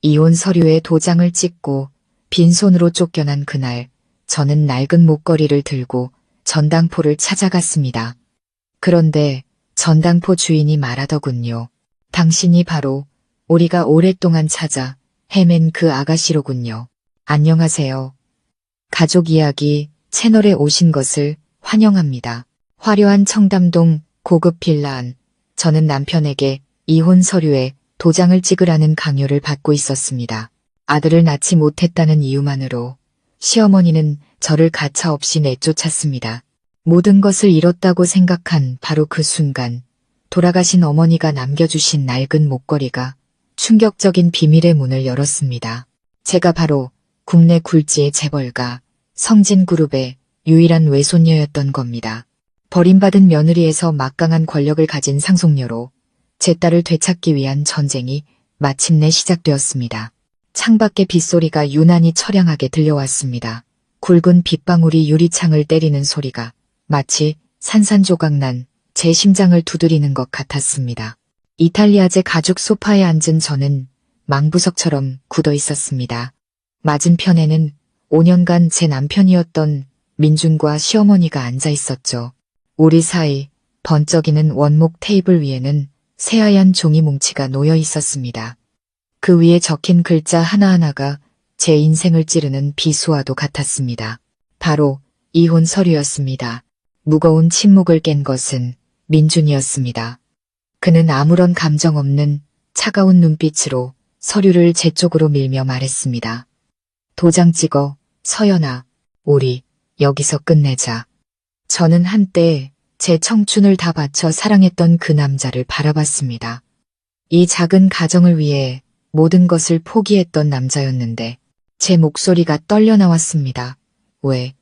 이혼 서류에 도장을 찍고 빈손으로 쫓겨난 그날, 저는 낡은 목걸이를 들고 전당포를 찾아갔습니다. 그런데 전당포 주인이 말하더군요. 당신이 바로 우리가 오랫동안 찾아 헤맨 그 아가씨로군요. 안녕하세요. 가족 이야기 채널에 오신 것을 환영합니다. 화려한 청담동 고급 빌라 안, 저는 남편에게 이혼 서류에 도장을 찍으라는 강요를 받고 있었습니다. 아들을 낳지 못했다는 이유만으로 시어머니는 저를 가차없이 내쫓았습니다. 모든 것을 잃었다고 생각한 바로 그 순간, 돌아가신 어머니가 남겨주신 낡은 목걸이가 충격적인 비밀의 문을 열었습니다. 제가 바로 국내 굴지의 재벌가 성진그룹의 유일한 외손녀였던 겁니다. 버림받은 며느리에서 막강한 권력을 가진 상속녀로 제 딸을 되찾기 위한 전쟁이 마침내 시작되었습니다. 창밖의 빗소리가 유난히 처량하게 들려왔습니다. 굵은 빗방울이 유리창을 때리는 소리가 마치 산산조각난 제 심장을 두드리는 것 같았습니다. 이탈리아제 가죽 소파에 앉은 저는 망부석처럼 굳어 있었습니다. 맞은편에는 5년간 제 남편이었던 민준과 시어머니가 앉아 있었죠. 우리 사이 번쩍이는 원목 테이블 위에는 새하얀 종이 뭉치가 놓여 있었습니다. 그 위에 적힌 글자 하나하나가 제 인생을 찌르는 비수와도 같았습니다. 바로 이혼 서류였습니다. 무거운 침묵을 깬 것은 민준이었습니다. 그는 아무런 감정 없는 차가운 눈빛으로 서류를 제 쪽으로 밀며 말했습니다. 도장 찍어, 서연아. 우리 여기서 끝내자. 저는 한때 제 청춘을 다 바쳐 사랑했던 그 남자를 바라봤습니다. 이 작은 가정을 위해 모든 것을 포기했던 남자였는데 제 목소리가 떨려 나왔습니다. 왜?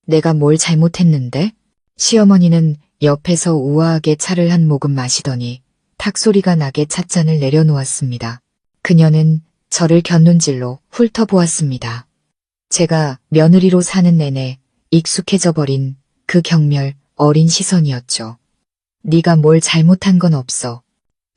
내가 뭘 잘못했는데? 시어머니는 옆에서 우아하게 차를 한 모금 마시더니 탁소리가 나게 찻잔을 내려놓았습니다. 그녀는 저를 곁눈질로 훑어보았습니다. 제가 며느리로 사는 내내 익숙해져 버린 그 경멸 어린 시선이었죠. 네가 뭘 잘못한 건 없어.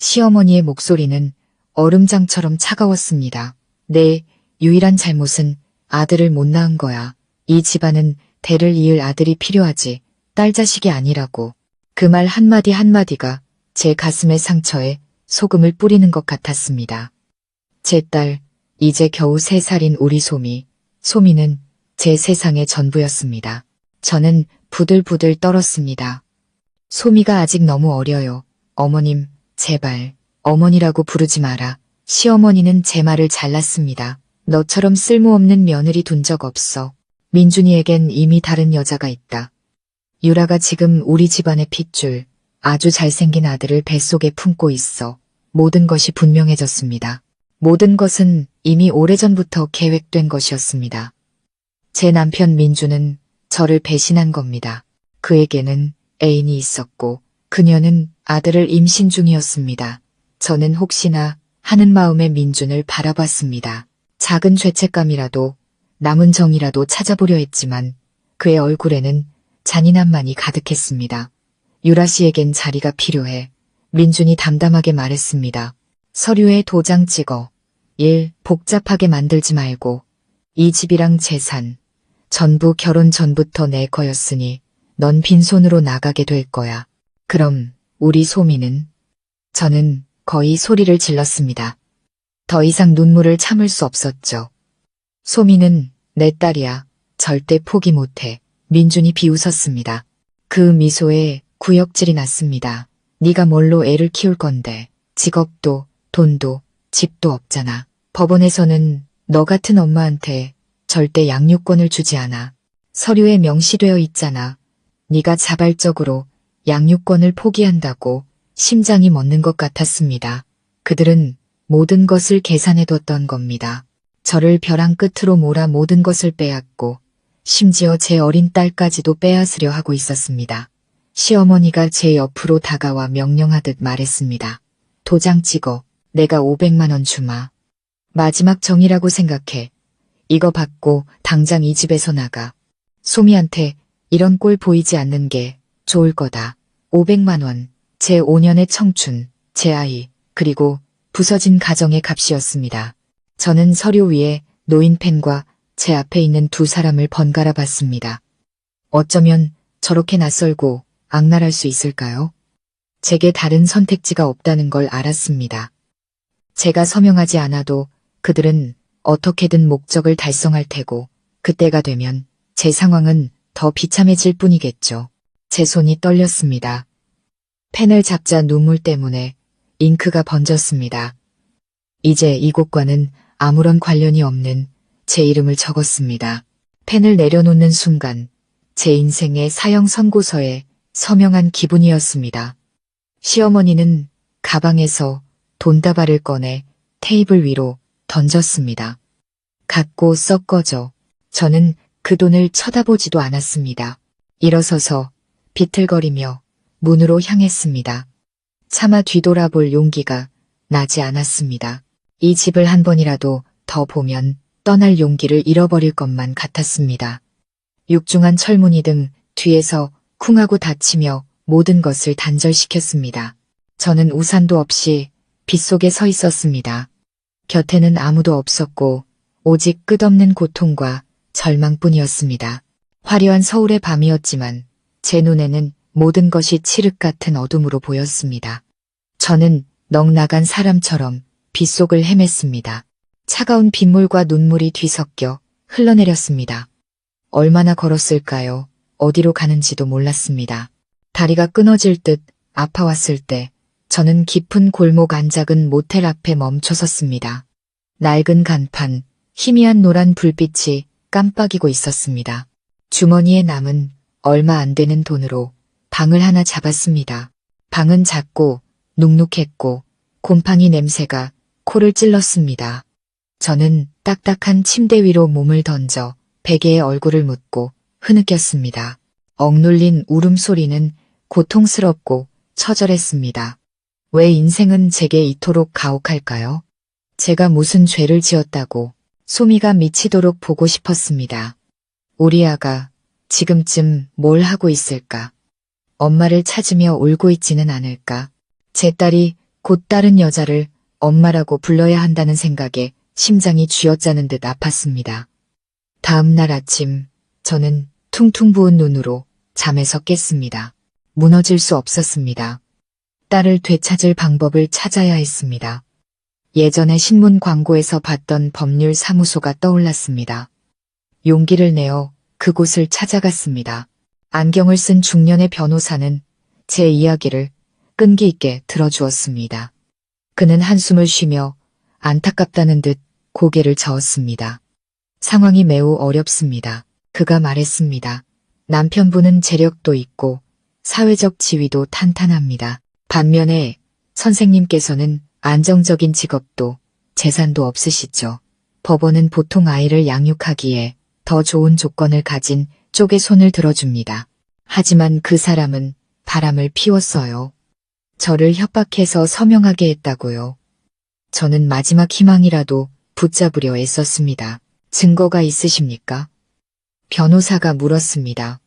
시어머니의 목소리는 얼음장처럼 차가웠습니다. 내 유일한 잘못은 아들을 못 낳은 거야. 이 집안은 대를 이을 아들이 필요하지 딸 자식이 아니라고. 그 말 한마디 한마디가 제 가슴의 상처에 소금을 뿌리는 것 같았습니다. 제 딸, 이제 겨우 3살인 우리 소미는 제 세상의 전부였습니다. 저는 부들부들 떨었습니다. 소미가 아직 너무 어려요. 어머님, 제발, 어머니라고 부르지 마라. 시어머니는 제 말을 잘랐습니다. 너처럼 쓸모없는 며느리 둔 적 없어. 민준이에겐 이미 다른 여자가 있다. 유라가 지금 우리 집안의 핏줄, 아주 잘생긴 아들을 뱃속에 품고 있어. 모든 것이 분명해졌습니다. 모든 것은 이미 오래전부터 계획된 것이었습니다. 제 남편 민준은 저를 배신한 겁니다. 그에게는 애인이 있었고 그녀는 아들을 임신 중이었습니다. 저는 혹시나 하는 마음에 민준을 바라봤습니다. 작은 죄책감이라도 남은 정이라도 찾아보려 했지만 그의 얼굴에는 잔인함만이 가득했습니다. 유라 씨에겐 자리가 필요해. 민준이 담담하게 말했습니다. 서류에 도장 찍어. 일 복잡하게 만들지 말고. 이 집이랑 재산, 전부 결혼 전부터 내 거였으니 넌 빈손으로 나가게 될 거야. 그럼 우리 소미는? 저는 거의 소리를 질렀습니다. 더 이상 눈물을 참을 수 없었죠. 소미는 내 딸이야. 절대 포기 못해. 민준이 비웃었습니다. 그 미소에 구역질이 났습니다. 네가 뭘로 애를 키울 건데. 직업도 돈도 집도 없잖아. 법원에서는 너 같은 엄마한테 절대 양육권을 주지 않아. 서류에 명시되어 있잖아. 네가 자발적으로 양육권을 포기한다고. 심장이 멎는 것 같았습니다. 그들은 모든 것을 계산해뒀던 겁니다. 저를 벼랑 끝으로 몰아 모든 것을 빼앗고 심지어 제 어린 딸까지도 빼앗으려 하고 있었습니다. 시어머니가 제 옆으로 다가와 명령하듯 말했습니다. 도장 찍어. 내가 500만 원 주마. 마지막 정이라고 생각해. 이거 받고 당장 이 집에서 나가. 소미한테 이런 꼴 보이지 않는 게 좋을 거다. 500만 원, 제 5년의 청춘, 제 아이, 그리고 부서진 가정의 값이었습니다. 저는 서류 위에 놓인 펜과 제 앞에 있는 두 사람을 번갈아 봤습니다. 어쩌면 저렇게 낯설고 악랄할 수 있을까요? 제게 다른 선택지가 없다는 걸 알았습니다. 제가 서명하지 않아도 그들은 어떻게든 목적을 달성할 테고 그때가 되면 제 상황은 더 비참해질 뿐이겠죠. 제 손이 떨렸습니다. 펜을 잡자 눈물 때문에 잉크가 번졌습니다. 이제 이곳과는 아무런 관련이 없는 제 이름을 적었습니다. 펜을 내려놓는 순간 제 인생의 사형 선고서에 서명한 기분이었습니다. 시어머니는 가방에서 돈다발을 꺼내 테이블 위로 던졌습니다. 갖고 썩 꺼져. 저는 그 돈을 쳐다보지도 않았습니다. 일어서서 비틀거리며 문으로 향했습니다. 차마 뒤돌아볼 용기가 나지 않았습니다. 이 집을 한 번이라도 더 보면 떠날 용기를 잃어버릴 것만 같았습니다. 육중한 철문이 등 뒤에서 쿵하고 닫히며 모든 것을 단절시켰습니다. 저는 우산도 없이 빗속에 서 있었습니다. 곁에는 아무도 없었고 오직 끝없는 고통과 절망뿐이었습니다. 화려한 서울의 밤이었지만 제 눈에는 모든 것이 칠흑 같은 어둠으로 보였습니다. 저는 넋나간 사람처럼 빗속을 헤맸습니다. 차가운 빗물과 눈물이 뒤섞여 흘러내렸습니다. 얼마나 걸었을까요? 어디로 가는지도 몰랐습니다. 다리가 끊어질 듯 아파왔을 때 저는 깊은 골목 안작은 모텔 앞에 멈춰섰습니다. 낡은 간판, 희미한 노란 불빛이 깜빡이고 있었습니다. 주머니에 남은 얼마 안 되는 돈으로 방을 하나 잡았습니다. 방은 작고 눅눅했고 곰팡이 냄새가 코를 찔렀습니다. 저는 딱딱한 침대 위로 몸을 던져 베개에 얼굴을 묻고 흐느꼈습니다. 억눌린 울음소리는 고통스럽고 처절했습니다. 왜 인생은 제게 이토록 가혹할까요? 제가 무슨 죄를 지었다고 소미가 미치도록 보고 싶었습니다. 우리 아가 지금쯤 뭘 하고 있을까? 엄마를 찾으며 울고 있지는 않을까? 제 딸이 곧 다른 여자를 엄마라고 불러야 한다는 생각에 심장이 쥐어짜는 듯 아팠습니다. 다음 날 아침 저는 퉁퉁 부은 눈으로 잠에서 깼습니다. 무너질 수 없었습니다. 딸을 되찾을 방법을 찾아야 했습니다. 예전에 신문 광고에서 봤던 법률 사무소가 떠올랐습니다. 용기를 내어 그곳을 찾아갔습니다. 안경을 쓴 중년의 변호사는 제 이야기를 끈기 있게 들어주었습니다. 그는 한숨을 쉬며 안타깝다는 듯 고개를 저었습니다. 상황이 매우 어렵습니다. 그가 말했습니다. 남편분은 재력도 있고 사회적 지위도 탄탄합니다. 반면에 선생님께서는 안정적인 직업도 재산도 없으시죠. 법원은 보통 아이를 양육하기에 더 좋은 조건을 가진 쪽에 손을 들어줍니다. 하지만 그 사람은 바람을 피웠어요. 저를 협박해서 서명하게 했다고요. 저는 마지막 희망이라도 붙잡으려 애썼습니다. 증거가 있으십니까? 변호사가 물었습니다.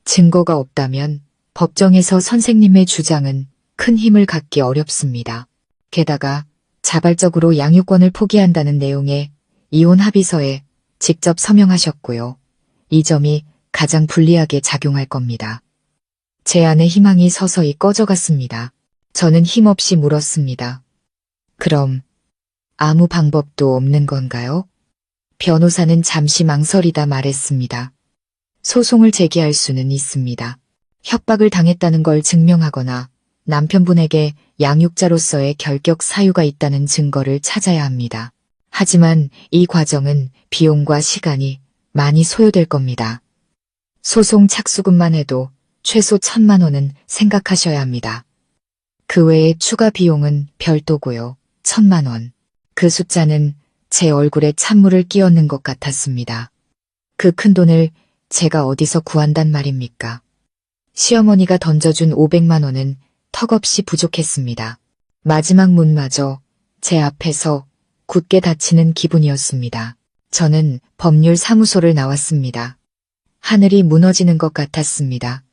증거가 없다면 법정에서 선생님의 주장은 큰 힘을 갖기 어렵습니다. 게다가 자발적으로 양육권을 포기한다는 내용의 이혼 합의서에 직접 서명하셨고요. 이 점이 가장 불리하게 작용할 겁니다. 제 안의 희망이 서서히 꺼져갔습니다. 저는 힘없이 물었습니다. 그럼 아무 방법도 없는 건가요? 변호사는 잠시 망설이다 말했습니다. 소송을 제기할 수는 있습니다. 협박을 당했다는 걸 증명하거나 남편분에게 양육자로서의 결격 사유가 있다는 증거를 찾아야 합니다. 하지만 이 과정은 비용과 시간이 많이 소요될 겁니다. 소송 착수금만 해도 최소 1,000만 원은 생각하셔야 합니다. 그 외에 추가 비용은 별도고요. 1,000만 원. 그 숫자는 제 얼굴에 찬물을 끼얹는 것 같았습니다. 그 큰 돈을 제가 어디서 구한단 말입니까? 시어머니가 던져준 500만 원은 턱없이 부족했습니다. 마지막 문마저 제 앞에서 굳게 닫히는 기분이었습니다. 저는 법률 사무소를 나왔습니다. 하늘이 무너지는 것 같았습니다.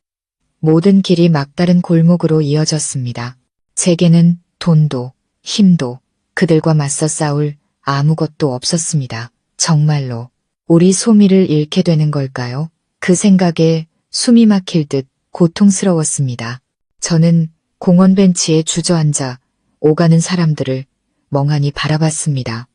모든 길이 막다른 골목으로 이어졌습니다. 제게는 돈도 힘도 그들과 맞서 싸울 아무것도 없었습니다. 정말로 우리 소미를 잃게 되는 걸까요? 그 생각에 숨이 막힐 듯 고통스러웠습니다. 저는 공원 벤치에 주저앉아 오가는 사람들을 멍하니 바라봤습니다.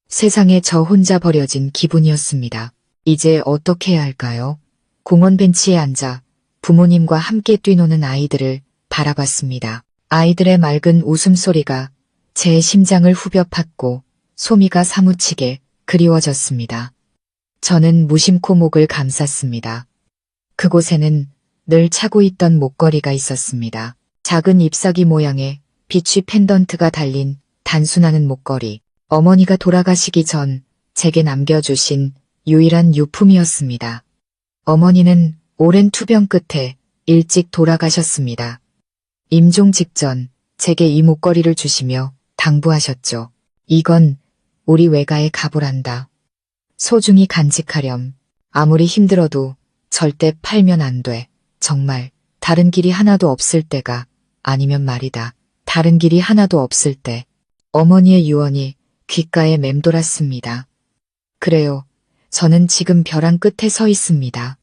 세상에 저 혼자 버려진 기분이었습니다. 이제 어떻게 해야 할까요? 공원 벤치에 앉아 부모님과 함께 뛰노는 아이들을 바라봤습니다. 아이들의 맑은 웃음소리가 제 심장을 후벼 팠고 소미가 사무치게 그리워졌습니다. 저는 무심코 목을 감쌌습니다. 그곳에는 늘 차고 있던 목걸이가 있었습니다. 작은 잎사귀 모양의 비취 펜던트가 달린 단순하는 목걸이. 어머니가 돌아가시기 전 제게 남겨주신 유일한 유품이었습니다. 어머니는 오랜 투병 끝에 일찍 돌아가셨습니다. 임종 직전 제게 이 목걸이를 주시며 당부하셨죠. 이건 우리 외가에 가보란다. 소중히 간직하렴. 아무리 힘들어도 절대 팔면 안 돼. 정말 다른 길이 하나도 없을 때가 아니면 말이다. 다른 길이 하나도 없을 때. 어머니의 유언이 귓가에 맴돌았습니다. 그래요. 저는 지금 벼랑 끝에 서 있습니다.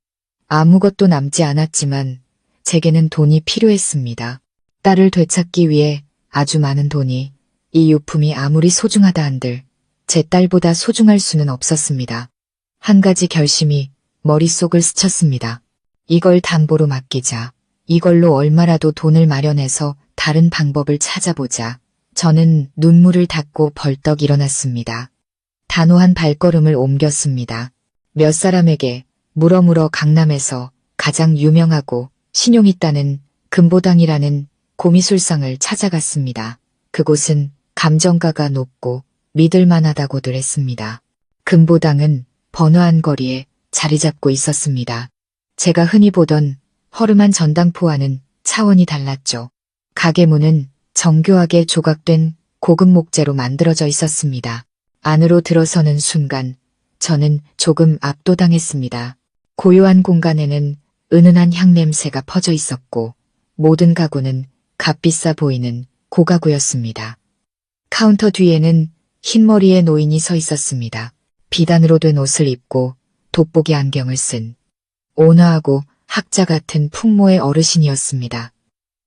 아무것도 남지 않았지만 제게는 돈이 필요했습니다. 딸을 되찾기 위해 아주 많은 돈이, 이 유품이 아무리 소중하다 한들 제 딸보다 소중할 수는 없었습니다. 한 가지 결심이 머릿속을 스쳤습니다. 이걸 담보로 맡기자. 이걸로 얼마라도 돈을 마련해서 다른 방법을 찾아보자. 저는 눈물을 닦고 벌떡 일어났습니다. 단호한 발걸음을 옮겼습니다. 몇 사람에게 물어물어 강남에서 가장 유명하고 신용 있다는 금보당이라는 고미술상을 찾아갔습니다. 그곳은 감정가가 높고 믿을만하다고들 했습니다. 금보당은 번화한 거리에 자리 잡고 있었습니다. 제가 흔히 보던 허름한 전당포와는 차원이 달랐죠. 가게 문은 정교하게 조각된 고급 목재로 만들어져 있었습니다. 안으로 들어서는 순간 저는 조금 압도당했습니다. 고요한 공간에는 은은한 향냄새가 퍼져 있었고 모든 가구는 값비싸 보이는 고가구였습니다. 카운터 뒤에는 흰머리의 노인이 서 있었습니다. 비단으로 된 옷을 입고 돋보기 안경을 쓴 온화하고 학자 같은 풍모의 어르신이었습니다.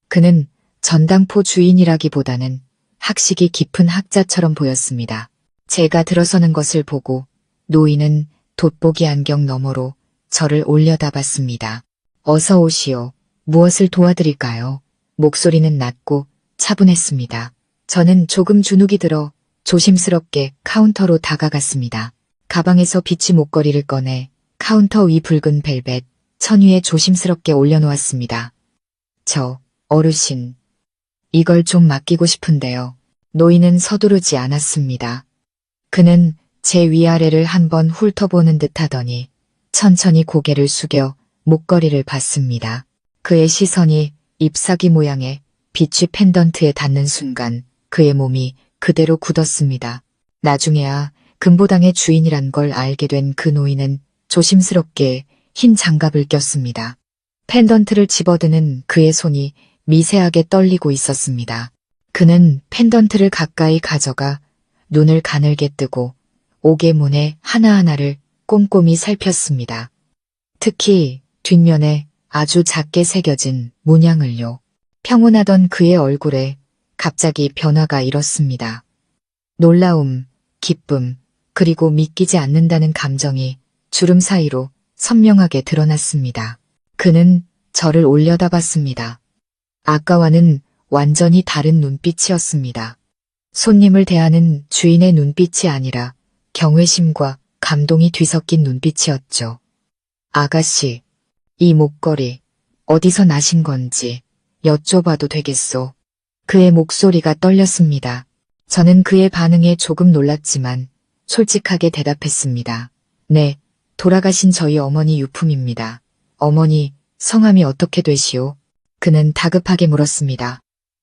그는 전당포 주인이라기보다는 학식이 깊은 학자처럼 보였습니다. 제가 들어서는 것을 보고 노인은 돋보기 안경 너머로 저를 올려다봤습니다. 어서 오시오. 무엇을 도와드릴까요? 목소리는 낮고 차분했습니다. 저는 조금 주눅이 들어 조심스럽게 카운터로 다가갔습니다. 가방에서 비치 목걸이를 꺼내 카운터 위 붉은 벨벳 천 위에 조심스럽게 올려놓았습니다. 저 어르신, 이걸 좀 맡기고 싶은데요. 노인은 서두르지 않았습니다. 그는 제 위아래를 한번 훑어보는 듯 하더니 천천히 고개를 숙여 목걸이를 봤습니다. 그의 시선이 잎사귀 모양의 비취 펜던트에 닿는 순간 그의 몸이 그대로 굳었습니다. 나중에야 금보당의 주인이란 걸 알게 된 그 노인은 조심스럽게 흰 장갑을 꼈습니다. 펜던트를 집어드는 그의 손이 미세하게 떨리고 있었습니다. 그는 펜던트를 가까이 가져가 눈을 가늘게 뜨고 옥의 하나하나를 꼼꼼히 살폈습니다. 특히 뒷면에 아주 작게 새겨진 문양을요. 평온하던 그의 얼굴에 갑자기 변화가 일었습니다. 놀라움, 기쁨, 그리고 믿기지 않는다는 감정이 주름 사이로 선명하게 드러났습니다. 그는 저를 올려다봤습니다. 아까와는 완전히 다른 눈빛이었습니다. 손님을 대하는 주인의 눈빛이 아니라 경외심과 감동이 뒤섞인 눈빛이었죠. 아가씨, 이 목걸이 어디서 나신 건지 여쭤봐도 되겠소? 그의 목소리가 떨렸습니다. 저는 그의 반응에 조금 놀랐지만 솔직하게 대답했습니다. 네, 돌아가신 저희 어머니 유품입니다. 어머니, 성함이 어떻게 되시오? 그는 다급하게 물었습니다.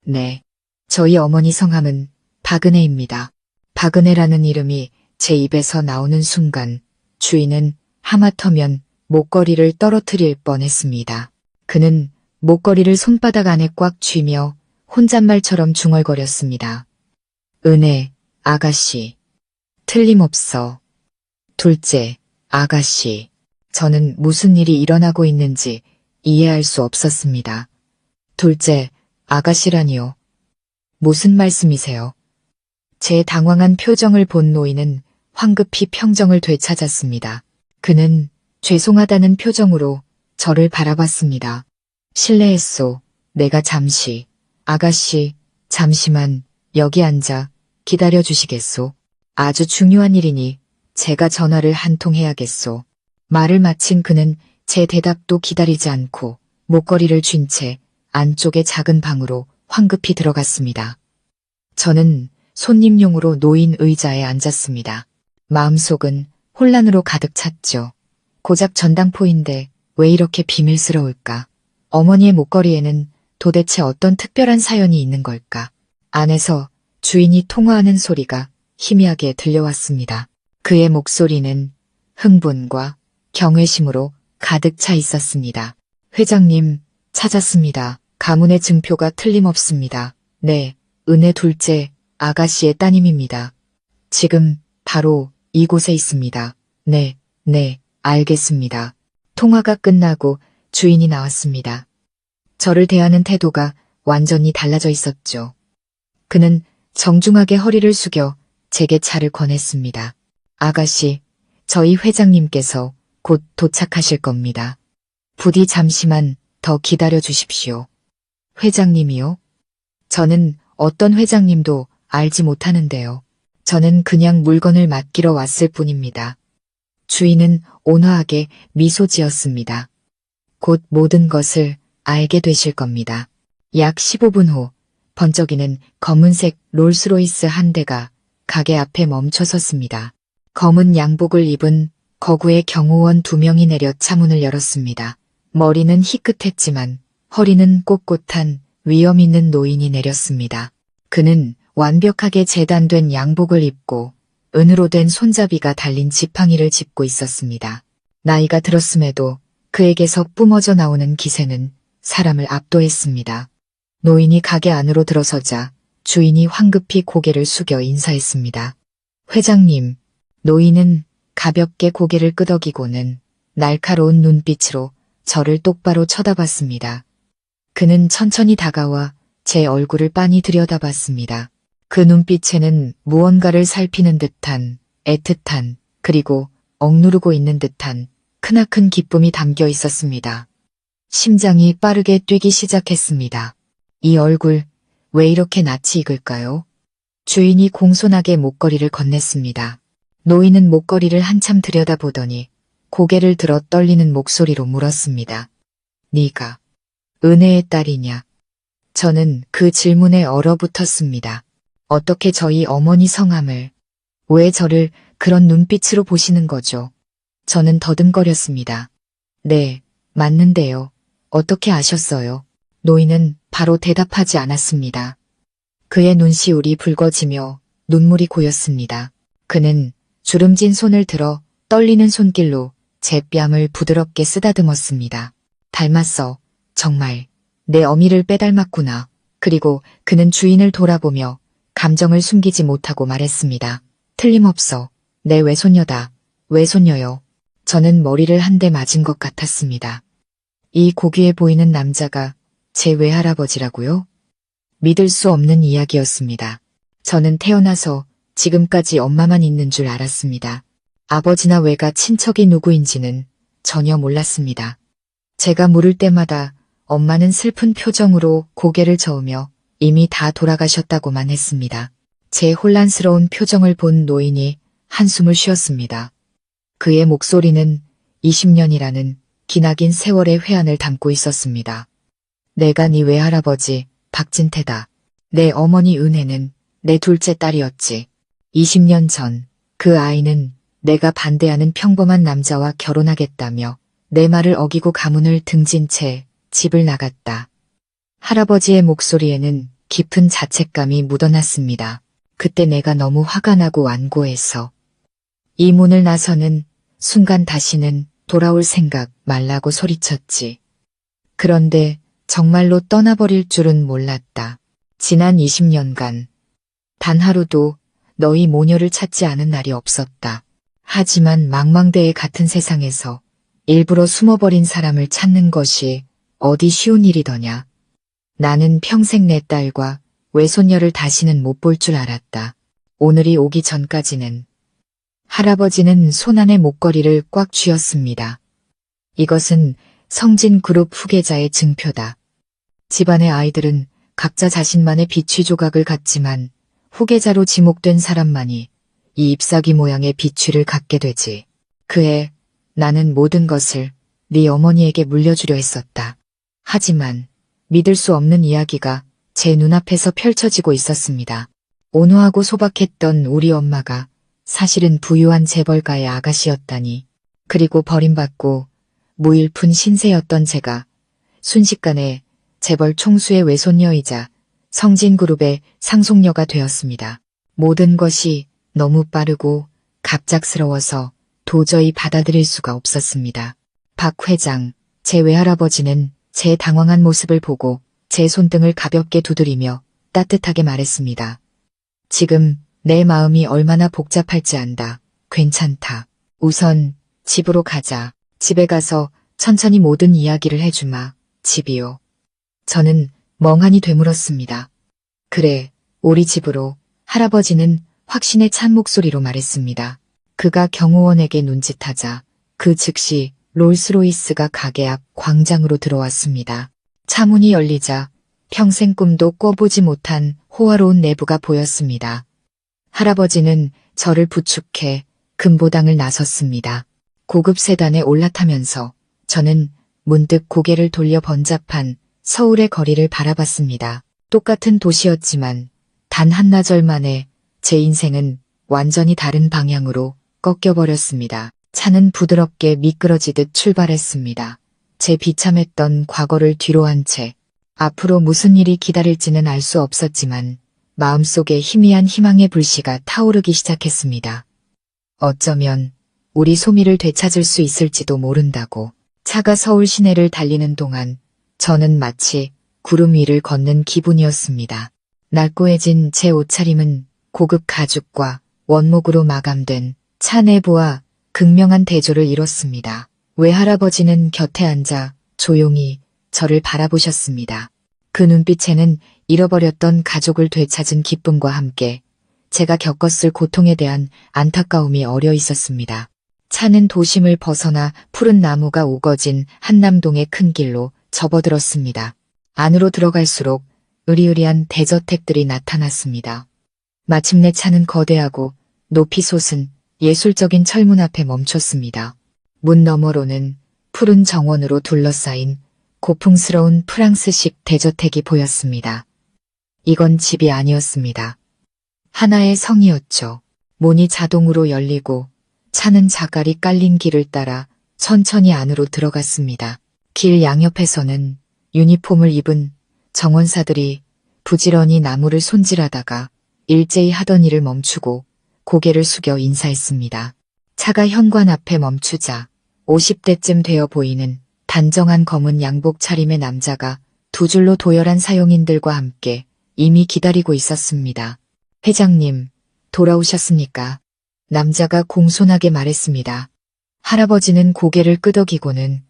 네, 저희 어머니 성함은 박은혜입니다. 박은혜라는 이름이 제 입에서 나오는 순간 주인은 하마터면 목걸이를 떨어뜨릴 뻔했습니다. 그는 목걸이를 손바닥 안에 꽉 쥐며 혼잣말처럼 중얼거렸습니다. 은혜, 아가씨. 틀림없어. 둘째, 아가씨. 저는 무슨 일이 일어나고 있는지 이해할 수 없었습니다. 둘째, 아가씨라니요. 무슨 말씀이세요? 제 당황한 표정을 본 노인은 황급히 평정을 되찾았습니다. 그는 죄송하다는 표정으로 저를 바라봤습니다. 실례했소. 내가 잠시. 아가씨, 잠시만 여기 앉아 기다려 주시겠소? 아주 중요한 일이니 제가 전화를 한 통 해야겠소. 말을 마친 그는 제 대답도 기다리지 않고 목걸이를 쥔 채 안쪽의 작은 방으로 황급히 들어갔습니다. 저는 손님용으로 놓인 의자에 앉았습니다. 마음속은 혼란으로 가득 찼죠. 고작 전당포인데 왜 이렇게 비밀스러울까? 어머니의 목걸이에는 도대체 어떤 특별한 사연이 있는 걸까? 안에서 주인이 통화하는 소리가 희미하게 들려왔습니다. 그의 목소리는 흥분과 경외심으로 가득 차 있었습니다. 회장님, 찾았습니다. 가문의 증표가 틀림없습니다. 네, 은혜 둘째 아가씨의 따님입니다. 지금 바로 이곳에 있습니다. 네, 알겠습니다. 통화가 끝나고 주인이 나왔습니다. 저를 대하는 태도가 완전히 달라져 있었죠. 그는 정중하게 허리를 숙여 제게 차를 권했습니다. 아가씨, 저희 회장님께서 곧 도착하실 겁니다. 부디 잠시만 더 기다려 주십시오. 회장님이요? 저는 어떤 회장님도 알지 못하는데요. 저는 그냥 물건을 맡기러 왔을 뿐입니다. 주인은 온화하게 미소 지었습니다. 곧 모든 것을 알게 되실 겁니다. 약 15분 후 번쩍이는 검은색 롤스로이스 한 대가 가게 앞에 멈춰 섰습니다. 검은 양복을 입은 거구의 경호원 2명이 내려 차문을 열었습니다. 머리는 희끗했지만 허리는 꼿꼿한 위엄 있는 노인이 내렸습니다. 그는 완벽하게 재단된 양복을 입고 은으로 된 손잡이가 달린 지팡이를 짚고 있었습니다. 나이가 들었음에도 그에게서 뿜어져 나오는 기세는 사람을 압도했습니다. 노인이 가게 안으로 들어서자 주인이 황급히 고개를 숙여 인사했습니다. 회장님, 노인은 가볍게 고개를 끄덕이고는 날카로운 눈빛으로 저를 똑바로 쳐다봤습니다. 그는 천천히 다가와 제 얼굴을 빤히 들여다봤습니다. 그 눈빛에는 무언가를 살피는 듯한 애틋한 그리고 억누르고 있는 듯한 크나큰 기쁨이 담겨 있었습니다. 심장이 빠르게 뛰기 시작했습니다. 이 얼굴 왜 이렇게 낯이 익을까요? 주인이 공손하게 목걸이를 건넸습니다. 노인은 목걸이를 한참 들여다보더니 고개를 들어 떨리는 목소리로 물었습니다. 네가 은혜의 딸이냐? 저는 그 질문에 얼어붙었습니다. 어떻게 저희 어머니 성함을, 왜 저를 그런 눈빛으로 보시는 거죠? 저는 더듬거렸습니다. 네, 맞는데요. 어떻게 아셨어요? 노인은 바로 대답하지 않았습니다. 그의 눈시울이 붉어지며 눈물이 고였습니다. 그는 주름진 손을 들어 떨리는 손길로 제 뺨을 부드럽게 쓰다듬었습니다. 닮았어. 정말. 내 어미를 빼닮았구나. 그리고 그는 주인을 돌아보며 감정을 숨기지 못하고 말했습니다. 틀림없어. 내 외손녀다. 외손녀요. 저는 머리를 한 대 맞은 것 같았습니다. 이 고귀해 보이는 남자가 제 외할아버지라고요? 믿을 수 없는 이야기였습니다. 저는 태어나서 지금까지 엄마만 있는 줄 알았습니다. 아버지나 외가 친척이 누구인지는 전혀 몰랐습니다. 제가 물을 때마다 엄마는 슬픈 표정으로 고개를 저으며 이미 다 돌아가셨다고만 했습니다. 제 혼란스러운 표정을 본 노인이 한숨을 쉬었습니다. 그의 목소리는 20년이라는 기나긴 세월의 회한을 담고 있었습니다. 내가 네 외할아버지 박진태다. 내 어머니 은혜는 내 둘째 딸이었지. 20년 전 그 아이는 내가 반대하는 평범한 남자와 결혼하겠다며 내 말을 어기고 가문을 등진 채 집을 나갔다. 할아버지의 목소리에는 깊은 자책감이 묻어났습니다. 그때 내가 너무 화가 나고 완고해서 이 문을 나서는 순간 다시는 돌아올 생각 말라고 소리쳤지. 그런데 정말로 떠나버릴 줄은 몰랐다. 지난 20년간 단 하루도 너희 모녀를 찾지 않은 날이 없었다. 하지만 망망대해 같은 세상에서 일부러 숨어버린 사람을 찾는 것이 어디 쉬운 일이더냐. 나는 평생 내 딸과 외손녀를 다시는 못 볼 줄 알았다. 오늘이 오기 전까지는. 할아버지는 손안의 목걸이를 꽉 쥐었습니다. 이것은 성진그룹 후계자의 증표다. 집안의 아이들은 각자 자신만의 비취 조각을 갖지만 후계자로 지목된 사람만이 이 잎사귀 모양의 비취를 갖게 되지. 그해 나는 모든 것을 네 어머니에게 물려주려 했었다. 하지만 믿을 수 없는 이야기가 제 눈앞에서 펼쳐지고 있었습니다. 온화하고 소박했던 우리 엄마가 사실은 부유한 재벌가의 아가씨였다니. 그리고 버림받고 무일푼 신세였던 제가 순식간에 재벌 총수의 외손녀이자 성진그룹의 상속녀가 되었습니다. 모든 것이 너무 빠르고 갑작스러워서 도저히 받아들일 수가 없었습니다. 박 회장, 제 외할아버지는 제 당황한 모습을 보고 제 손등을 가볍게 두드리며 따뜻하게 말했습니다. 지금 내 마음이 얼마나 복잡할지 안다. 괜찮다. 우선 집으로 가자. 집에 가서 천천히 모든 이야기를 해주마. 집이요. 저는 멍하니 되물었습니다. 그래, 우리 집으로. 할아버지는 확신에 찬 목소리로 말했습니다. 그가 경호원에게 눈짓하자 그 즉시 롤스로이스가 가게 앞 광장으로 들어왔습니다. 차문이 열리자 평생 꿈도 꿔보지 못한 호화로운 내부가 보였습니다. 할아버지는 저를 부축해 금보당을 나섰습니다. 고급 세단에 올라타면서 저는 문득 고개를 돌려 번잡한 서울의 거리를 바라봤습니다. 똑같은 도시였지만 단 한나절 만에 제 인생은 완전히 다른 방향으로 꺾여버렸습니다. 차는 부드럽게 미끄러지듯 출발했습니다. 제 비참했던 과거를 뒤로 한 채 앞으로 무슨 일이 기다릴지는 알 수 없었지만 마음속에 희미한 희망의 불씨가 타오르기 시작했습니다. 어쩌면 우리 소미를 되찾을 수 있을지도 모른다고. 차가 서울 시내를 달리는 동안 저는 마치 구름 위를 걷는 기분이었습니다. 날고해진 제 옷차림은 고급 가죽과 원목으로 마감된 차 내부와 극명한 대조를 이뤘습니다. 외할아버지는 곁에 앉아 조용히 저를 바라보셨습니다. 그 눈빛에는 잃어버렸던 가족을 되찾은 기쁨과 함께 제가 겪었을 고통에 대한 안타까움이 어려 있었습니다. 차는 도심을 벗어나 푸른 나무가 우거진 한남동의 큰 길로 접어들었습니다. 안으로 들어갈수록 으리으리한 대저택들이 나타났습니다. 마침내 차는 거대하고 높이 솟은 예술적인 철문 앞에 멈췄습니다. 문 너머로는 푸른 정원으로 둘러싸인 고풍스러운 프랑스식 대저택이 보였습니다. 이건 집이 아니었습니다. 하나의 성이었죠. 문이 자동으로 열리고 차는 자갈이 깔린 길을 따라 천천히 안으로 들어갔습니다. 길 양옆에서는 유니폼을 입은 정원사들이 부지런히 나무를 손질하다가 일제히 하던 일을 멈추고 고개를 숙여 인사했습니다. 차가 현관 앞에 멈추자 50대쯤 되어 보이는 단정한 검은 양복 차림의 남자가 두 줄로 도열한 사용인들과 함께 이미 기다리고 있었습니다. 회장님, 돌아오셨습니까? 남자가 공손하게 말했습니다. 할아버지는 고개를 끄덕이고는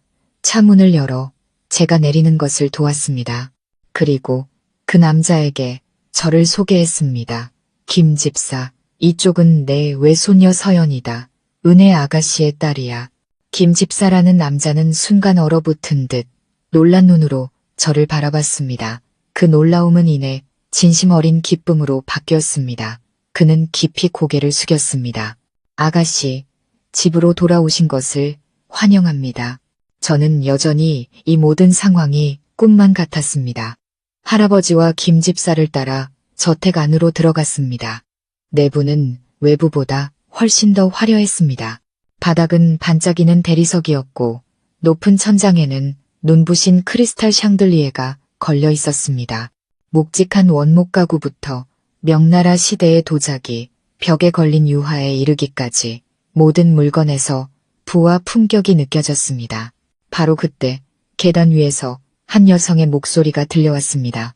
차 문을 열어 제가 내리는 것을 도왔습니다. 그리고 그 남자에게 저를 소개했습니다. 김 집사, 이쪽은 내 외손녀 서연이다. 은혜 아가씨의 딸이야. 김 집사라는 남자는 순간 얼어붙은 듯 놀란 눈으로 저를 바라봤습니다. 그 놀라움은 이내 진심 어린 기쁨으로 바뀌었습니다. 그는 깊이 고개를 숙였습니다. 아가씨, 집으로 돌아오신 것을 환영합니다. 저는 여전히 이 모든 상황이 꿈만 같았습니다. 할아버지와 김 집사를 따라 저택 안으로 들어갔습니다. 내부는 외부보다 훨씬 더 화려했습니다. 바닥은 반짝이는 대리석이었고 높은 천장에는 눈부신 크리스탈 샹들리에가 걸려 있었습니다. 묵직한 원목 가구부터 명나라 시대의 도자기, 벽에 걸린 유화에 이르기까지 모든 물건에서 부와 품격이 느껴졌습니다. 바로 그때 계단 위에서 한 여성의 목소리가 들려왔습니다.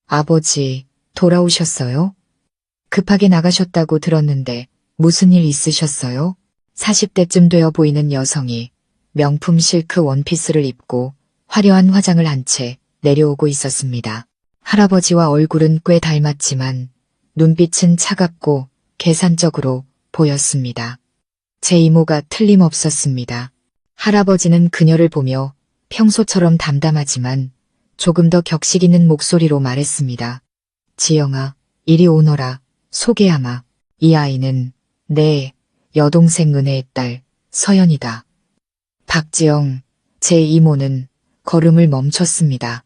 아버지, 돌아오셨어요? 급하게 나가셨다고 들었는데 무슨 일 있으셨어요? 40대쯤 되어 보이는 여성이 명품 실크 원피스를 입고 화려한 화장을 한 채 내려오고 있었습니다. 할아버지와 얼굴은 꽤 닮았지만 눈빛은 차갑고 계산적으로 보였습니다. 제 이모가 틀림없었습니다. 할아버지는 그녀를 보며 평소처럼 담담하지만 조금 더 격식 있는 목소리로 말했습니다. 지영아, 이리 오너라. 소개하마. 이 아이는 내 여동생 은혜의 딸 서연이다. 박지영, 제 이모는 걸음을 멈췄습니다.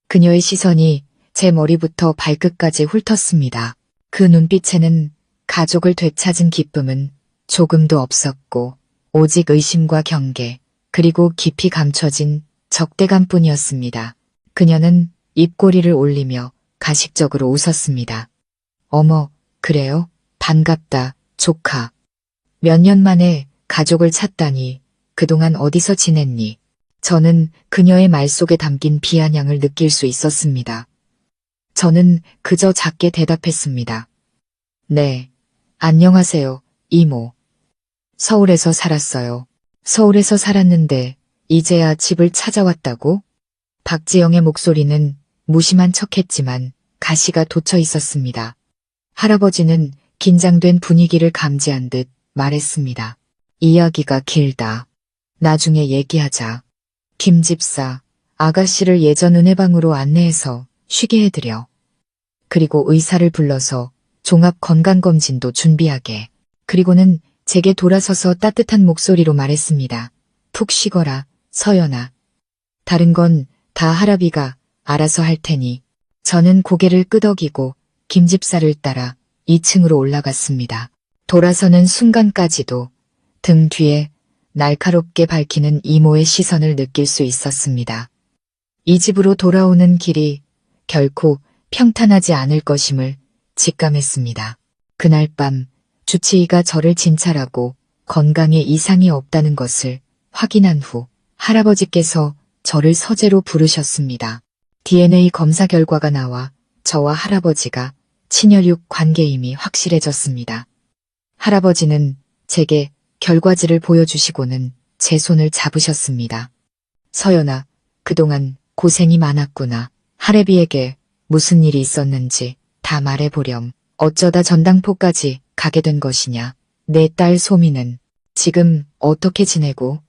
그녀의 시선이 제 머리부터 발끝까지 훑었습니다. 그 눈빛에는 가족을 되찾은 기쁨은 조금도 없었고 오직 의심과 경계 그리고 깊이 감춰진 적대감뿐이었습니다. 그녀는 입꼬리를 올리며 가식적으로 웃었습니다. 어머, 그래요? 반갑다, 조카. 몇 년 만에 가족을 찾다니 그동안 어디서 지냈니? 저는 그녀의 말 속에 담긴 비아냥을 느낄 수 있었습니다. 저는 그저 작게 대답했습니다. 네, 안녕하세요, 이모. 서울에서 살았어요. 서울에서 살았는데 이제야 집을 찾아왔다고? 박지영의 목소리는 무심한 척했지만 가시가 돋쳐 있었습니다. 할아버지는 긴장된 분위기를 감지한 듯 말했습니다. 이야기가 길다. 나중에 얘기하자. 김 집사, 아가씨를 예전 은혜방으로 안내해서 쉬게 해드려. 그리고 의사를 불러서 종합건강검진도 준비하게. 그리고는 제게 돌아서서 따뜻한 목소리로 말했습니다. 푹 쉬거라, 서연아. 다른 건 다 할아비가 알아서 할 테니. 저는 고개를 끄덕이고 김 집사를 따라 2층으로 올라갔습니다. 돌아서는 순간까지도 등 뒤에 날카롭게 밝히는 이모의 시선을 느낄 수 있었습니다. 이 집으로 돌아오는 길이 결코 평탄하지 않을 것임을 직감했습니다. 그날 밤 주치의가 저를 진찰하고 건강에 이상이 없다는 것을 확인한 후 할아버지께서 저를 서재로 부르셨습니다. DNA 검사 결과가 나와 저와 할아버지가 친혈육 관계임이 확실해졌습니다. 할아버지는 제게 결과지를 보여주시고는 제 손을 잡으셨습니다. 서연아, 그동안 고생이 많았구나. 할애비에게 무슨 일이 있었는지 다 말해보렴. 어쩌다 전당포까지 가게 된 것이냐. 내 딸 소미는 지금 어떻게 지내고?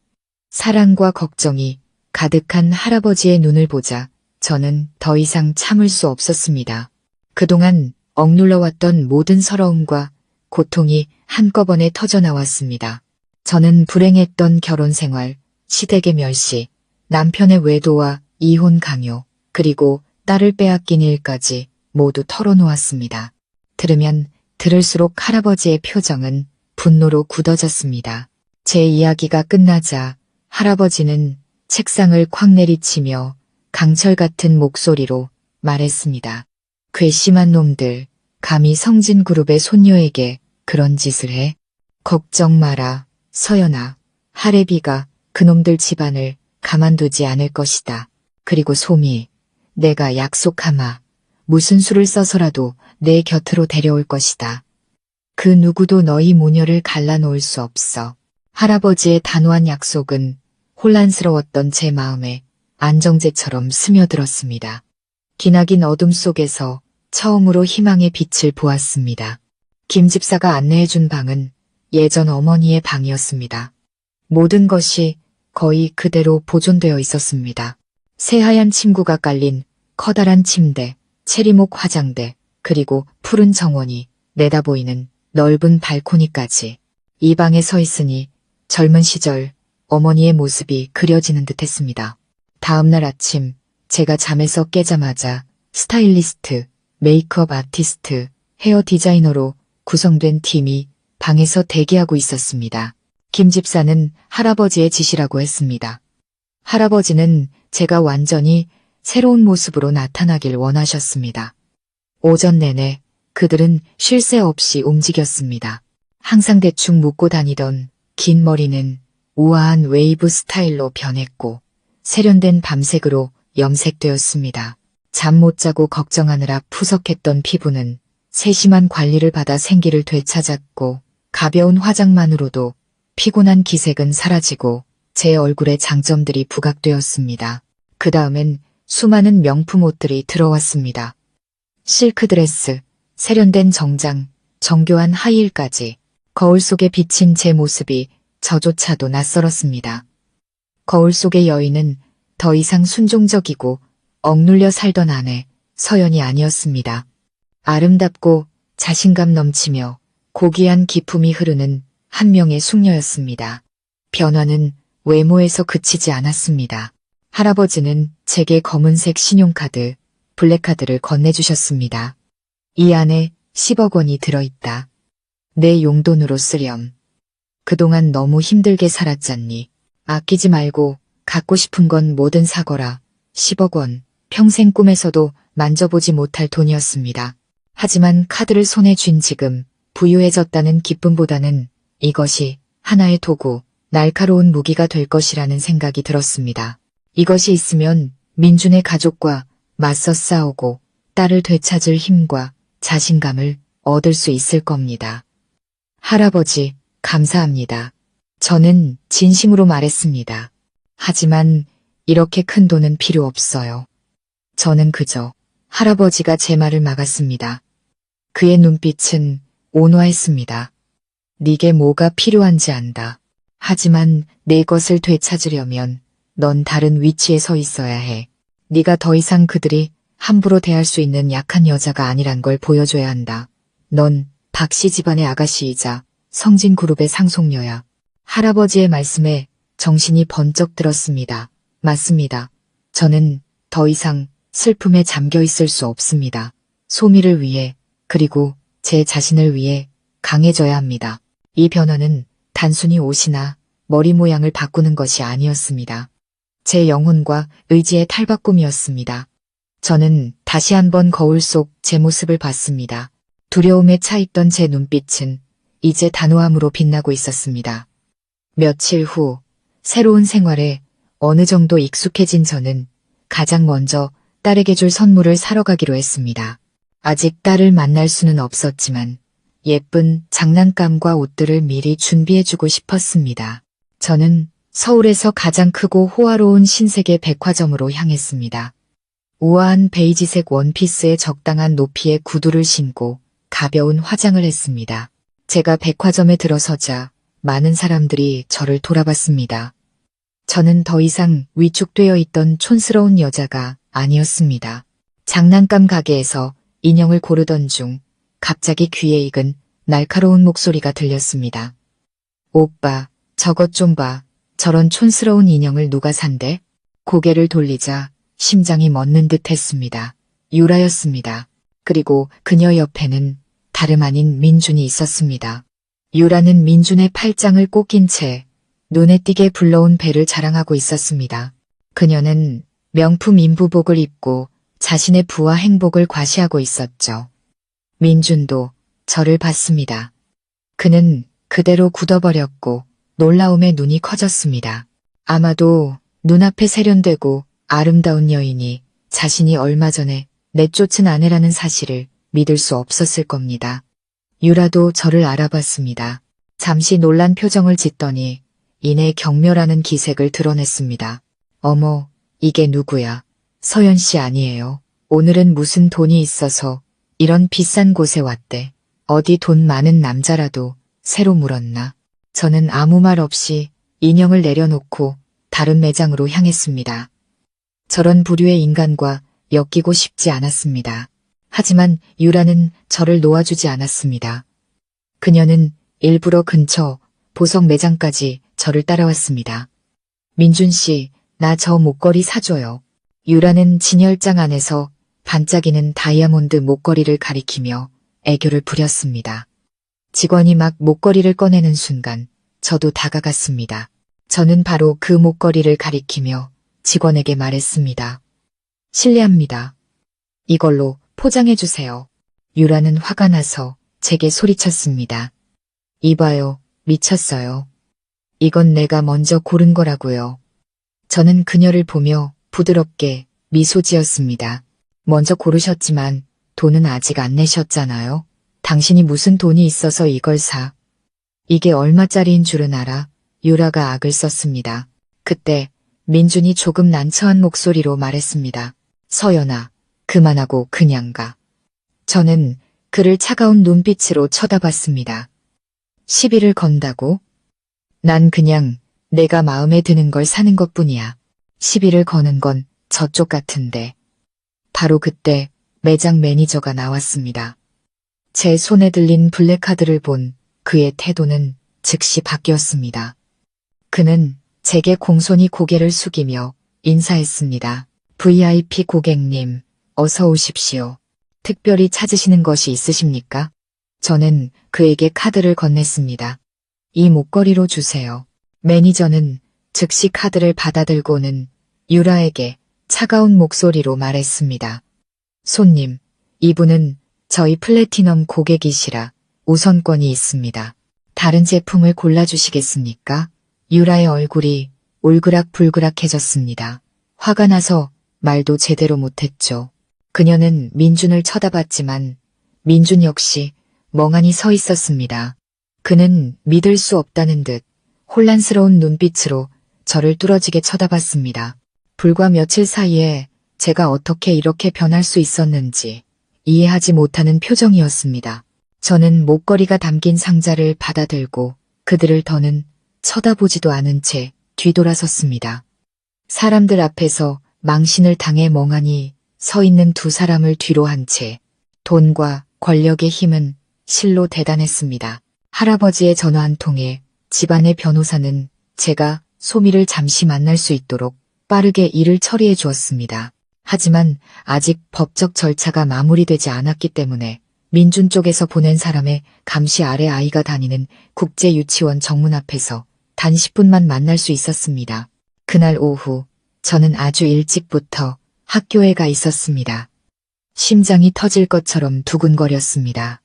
사랑과 걱정이 가득한 할아버지의 눈을 보자 저는 더 이상 참을 수 없었습니다. 그동안 억눌러왔던 모든 서러움과 고통이 한꺼번에 터져나왔습니다. 저는 불행했던 결혼 생활, 시댁의 멸시, 남편의 외도와 이혼 강요, 그리고 딸을 빼앗긴 일까지 모두 털어놓았습니다. 들으면 들을수록 할아버지의 표정은 분노로 굳어졌습니다. 제 이야기가 끝나자 할아버지는 책상을 콱 내리치며 강철 같은 목소리로 말했습니다. 괘씸한 놈들, 감히 성진그룹의 손녀에게 그런 짓을 해? 걱정 마라, 서연아. 할애비가 그놈들 집안을 가만두지 않을 것이다. 그리고 소미, 내가 약속하마. 무슨 수를 써서라도 내 곁으로 데려올 것이다. 그 누구도 너희 모녀를 갈라놓을 수 없어. 할아버지의 단호한 약속은 혼란스러웠던 제 마음에 안정제처럼 스며들었습니다. 기나긴 어둠 속에서 처음으로 희망의 빛을 보았습니다. 김 집사가 안내해준 방은 예전 어머니의 방이었습니다. 모든 것이 거의 그대로 보존되어 있었습니다. 새하얀 침구가 깔린 커다란 침대, 체리목 화장대, 그리고 푸른 정원이 내다보이는 넓은 발코니까지. 이 방에 서 있으니 젊은 시절 어머니의 모습이 그려지는 듯했습니다. 다음 날 아침 제가 잠에서 깨자마자 스타일리스트, 메이크업 아티스트, 헤어 디자이너로 구성된 팀이 방에서 대기하고 있었습니다. 김 집사는 할아버지의 지시라고 했습니다. 할아버지는 제가 완전히 새로운 모습으로 나타나길 원하셨습니다. 오전 내내 그들은 쉴 새 없이 움직였습니다. 항상 대충 묶고 다니던 긴 머리는 우아한 웨이브 스타일로 변했고 세련된 밤색으로 염색되었습니다. 잠 못 자고 걱정하느라 푸석했던 피부는 세심한 관리를 받아 생기를 되찾았고 가벼운 화장만으로도 피곤한 기색은 사라지고 제 얼굴에 장점들이 부각되었습니다. 그 다음엔 수많은 명품 옷들이 들어왔습니다. 실크드레스, 세련된 정장, 정교한 하이힐까지 거울 속에 비친 제 모습이 저조차도 낯설었습니다. 거울 속의 여인은 더 이상 순종적이고 억눌려 살던 아내 서연이 아니었습니다. 아름답고 자신감 넘치며 고귀한 기품이 흐르는 한 명의 숙녀였습니다. 변화는 외모에서 그치지 않았습니다. 할아버지는 제게 검은색 신용카드, 블랙카드를 건네주셨습니다. 이 안에 10억 원이 들어있다. 내 용돈으로 쓰렴. 그동안 너무 힘들게 살았잖니. 아끼지 말고 갖고 싶은 건 뭐든 사거라. 10억 원, 평생 꿈에서도 만져보지 못할 돈이었습니다. 하지만 카드를 손에 쥔 지금 부유해졌다는 기쁨보다는 이것이 하나의 도구, 날카로운 무기가 될 것이라는 생각이 들었습니다. 이것이 있으면 민준의 가족과 맞서 싸우고 딸을 되찾을 힘과 자신감을 얻을 수 있을 겁니다. 할아버지, 감사합니다. 저는 진심으로 말했습니다. 하지만 이렇게 큰 돈은 필요 없어요. 저는 그저 할아버지가 제 말을 막았습니다. 그의 눈빛은 온화했습니다. 네게 뭐가 필요한지 안다. 하지만 내 것을 되찾으려면 넌 다른 위치에 서 있어야 해. 네가 더 이상 그들이 함부로 대할 수 있는 약한 여자가 아니란 걸 보여줘야 한다. 넌 박씨 집안의 아가씨이자 성진그룹의 상속녀야. 할아버지의 말씀에 정신이 번쩍 들었습니다. 맞습니다. 저는 더 이상 슬픔에 잠겨 있을 수 없습니다. 소미를 위해 그리고 제 자신을 위해 강해져야 합니다. 이 변화는 단순히 옷이나 머리 모양을 바꾸는 것이 아니었습니다. 제 영혼과 의지의 탈바꿈이었습니다. 저는 다시 한번 거울 속 제 모습을 봤습니다. 두려움에 차있던 제 눈빛은 이제 단호함으로 빛나고 있었습니다. 며칠 후 새로운 생활에 어느 정도 익숙해진 저는 가장 먼저 딸에게 줄 선물을 사러 가기로 했습니다. 아직 딸을 만날 수는 없었지만 예쁜 장난감과 옷들을 미리 준비해주고 싶었습니다. 저는 서울에서 가장 크고 호화로운 신세계 백화점으로 향했습니다. 우아한 베이지색 원피스에 적당한 높이의 구두를 신고 가벼운 화장을 했습니다. 제가 백화점에 들어서자 많은 사람들이 저를 돌아봤습니다. 저는 더 이상 위축되어 있던 촌스러운 여자가 아니었습니다. 장난감 가게에서 인형을 고르던 중 갑자기 귀에 익은 날카로운 목소리가 들렸습니다. 오빠, 저것 좀 봐. 저런 촌스러운 인형을 누가 산대? 고개를 돌리자 심장이 멎는 듯 했습니다. 유라였습니다. 그리고 그녀 옆에는 다름 아닌 민준이 있었습니다. 유라는 민준의 팔짱을 꼭 낀 채 눈에 띄게 불러온 배를 자랑하고 있었습니다. 그녀는 명품 인부복을 입고 자신의 부와 행복을 과시하고 있었죠. 민준도 저를 봤습니다. 그는 그대로 굳어버렸고 놀라움에 눈이 커졌습니다. 아마도 눈앞에 세련되고 아름다운 여인이 자신이 얼마 전에 내쫓은 아내라는 사실을 믿을 수 없었을 겁니다. 유라도 저를 알아봤습니다. 잠시 놀란 표정을 짓더니 이내 경멸하는 기색을 드러냈습니다. 어머, 이게 누구야? 서연 씨 아니에요. 오늘은 무슨 돈이 있어서 이런 비싼 곳에 왔대. 어디 돈 많은 남자라도 새로 물었나? 저는 아무 말 없이 인형을 내려놓고 다른 매장으로 향했습니다. 저런 부류의 인간과 엮이고 싶지 않았습니다. 하지만 유라는 저를 놓아주지 않았습니다. 그녀는 일부러 근처 보석 매장까지 저를 따라왔습니다. 민준 씨, 나 저 목걸이 사줘요. 유라는 진열장 안에서 반짝이는 다이아몬드 목걸이를 가리키며 애교를 부렸습니다. 직원이 막 목걸이를 꺼내는 순간 저도 다가갔습니다. 저는 바로 그 목걸이를 가리키며 직원에게 말했습니다. 실례합니다. 이걸로 포장해주세요. 유라는 화가 나서 제게 소리쳤습니다. 이봐요, 미쳤어요. 이건 내가 먼저 고른 거라고요. 저는 그녀를 보며 부드럽게 미소 지었습니다. 먼저 고르셨지만 돈은 아직 안 내셨잖아요. 당신이 무슨 돈이 있어서 이걸 사. 이게 얼마짜리인 줄은 알아? 유라가 악을 썼습니다. 그때 민준이 조금 난처한 목소리로 말했습니다. 서연아, 그만하고 그냥 가. 저는 그를 차가운 눈빛으로 쳐다봤습니다. 시비를 건다고? 난 그냥 내가 마음에 드는 걸 사는 것뿐이야. 시비를 거는 건 저쪽 같은데. 바로 그때 매장 매니저가 나왔습니다. 제 손에 들린 블랙카드를 본 그의 태도는 즉시 바뀌었습니다. 그는 제게 공손히 고개를 숙이며 인사했습니다. VIP 고객님, 어서 오십시오. 특별히 찾으시는 것이 있으십니까? 저는 그에게 카드를 건넸습니다. 이 목걸이로 주세요. 매니저는 즉시 카드를 받아들고는 유라에게 차가운 목소리로 말했습니다. 손님, 이분은 저희 플래티넘 고객이시라 우선권이 있습니다. 다른 제품을 골라주시겠습니까? 유라의 얼굴이 울그락불그락해졌습니다. 화가 나서 말도 제대로 못했죠. 그녀는 민준을 쳐다봤지만 민준 역시 멍하니 서 있었습니다. 그는 믿을 수 없다는 듯 혼란스러운 눈빛으로 저를 뚫어지게 쳐다봤습니다. 불과 며칠 사이에 제가 어떻게 이렇게 변할 수 있었는지 이해하지 못하는 표정이었습니다. 저는 목걸이가 담긴 상자를 받아들고 그들을 더는 쳐다보지도 않은 채 뒤돌아섰습니다. 사람들 앞에서 망신을 당해 멍하니 서 있는 두 사람을 뒤로 한 채 돈과 권력의 힘은 실로 대단했습니다. 할아버지의 전화 한 통에 집안의 변호사는 제가 소미를 잠시 만날 수 있도록 빠르게 일을 처리해 주었습니다. 하지만 아직 법적 절차가 마무리되지 않았기 때문에 민준 쪽에서 보낸 사람의 감시 아래 아이가 다니는 국제유치원 정문 앞에서 단 10분만 만날 수 있었습니다. 그날 오후 저는 아주 일찍부터 학교에 가 있었습니다. 심장이 터질 것처럼 두근거렸습니다.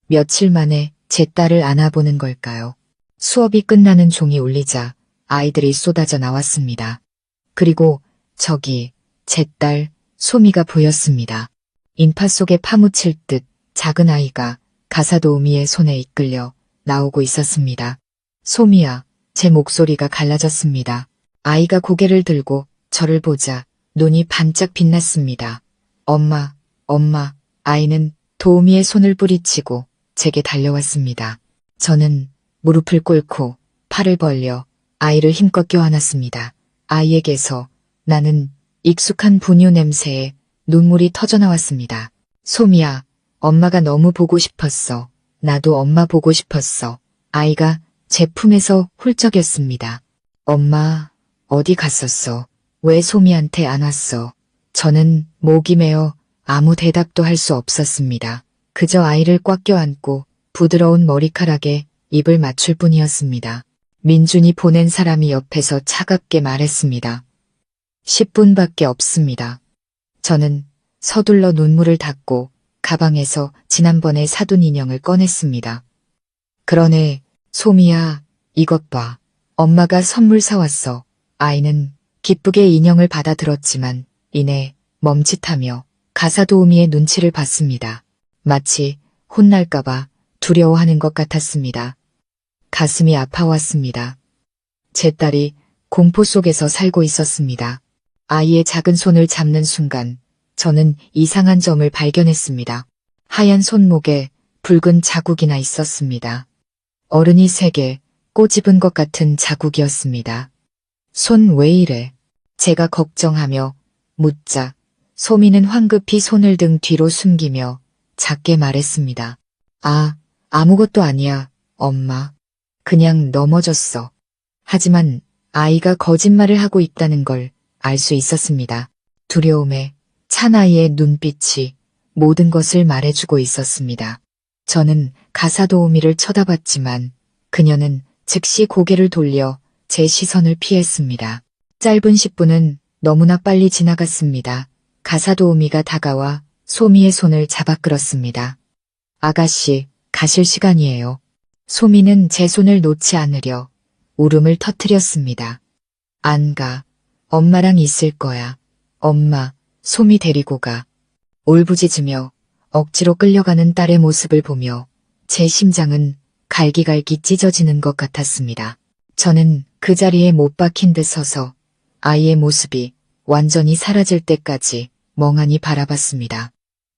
며칠 만에 제 딸을 안아보는 걸까요? 수업이 끝나는 종이 울리자 아이들이 쏟아져 나왔습니다. 그리고 저기 제 딸 소미가 보였습니다. 인파 속에 파묻힐 듯 작은 아이가 가사도우미의 손에 이끌려 나오고 있었습니다. 소미야, 제 목소리가 갈라졌습니다. 아이가 고개를 들고 저를 보자 눈이 반짝 빛났습니다. 엄마, 엄마, 아이는 도우미의 손을 뿌리치고 제게 달려왔습니다. 저는 무릎을 꿇고 팔을 벌려 아이를 힘껏 껴안았습니다. 아이에게서 나는 익숙한 분유 냄새에 눈물이 터져나왔습니다. 소미야, 엄마가 너무 보고 싶었어. 나도 엄마 보고 싶었어. 아이가 제 품에서 훌쩍였습니다. 엄마, 어디 갔었어? 왜 소미한테 안 왔어? 저는 목이 메어 아무 대답도 할 수 없었습니다. 그저 아이를 꽉 껴안고 부드러운 머리카락에 입을 맞출 뿐이었습니다. 민준이 보낸 사람이 옆에서 차갑게 말했습니다. 10분밖에 없습니다. 저는 서둘러 눈물을 닦고 가방에서 지난번에 사둔 인형을 꺼냈습니다. 그러네, 소미야, 이것 봐. 엄마가 선물 사왔어. 아이는 기쁘게 인형을 받아들었지만 이내 멈칫하며 가사도우미의 눈치를 봤습니다. 마치 혼날까봐 두려워하는 것 같았습니다. 가슴이 아파왔습니다. 제 딸이 공포 속에서 살고 있었습니다. 아이의 작은 손을 잡는 순간 저는 이상한 점을 발견했습니다. 하얀 손목에 붉은 자국이나 있었습니다. 어른이 3개 꼬집은 것 같은 자국이었습니다. 손 왜 이래? 제가 걱정하며 묻자 소미는 황급히 손을 등 뒤로 숨기며 작게 말했습니다. 아, 아무것도 아니야, 엄마. 그냥 넘어졌어. 하지만 아이가 거짓말을 하고 있다는 걸 알 수 있었습니다. 두려움에 찬 아이의 눈빛이 모든 것을 말해주고 있었습니다. 저는 가사도우미를 쳐다봤지만 그녀는 즉시 고개를 돌려 제 시선을 피했습니다. 짧은 10분은 너무나 빨리 지나갔습니다. 가사도우미가 다가와 소미의 손을 잡아 끌었습니다. 아가씨, 가실 시간이에요. 소미는 제 손을 놓지 않으려 울음을 터뜨렸습니다. 안 가. 엄마랑 있을 거야. 엄마, 소미 데리고 가. 울부짖으며 억지로 끌려가는 딸의 모습을 보며 제 심장은 갈기갈기 찢어지는 것 같았습니다. 저는 그 자리에 못 박힌 듯 서서 아이의 모습이 완전히 사라질 때까지 멍하니 바라봤습니다.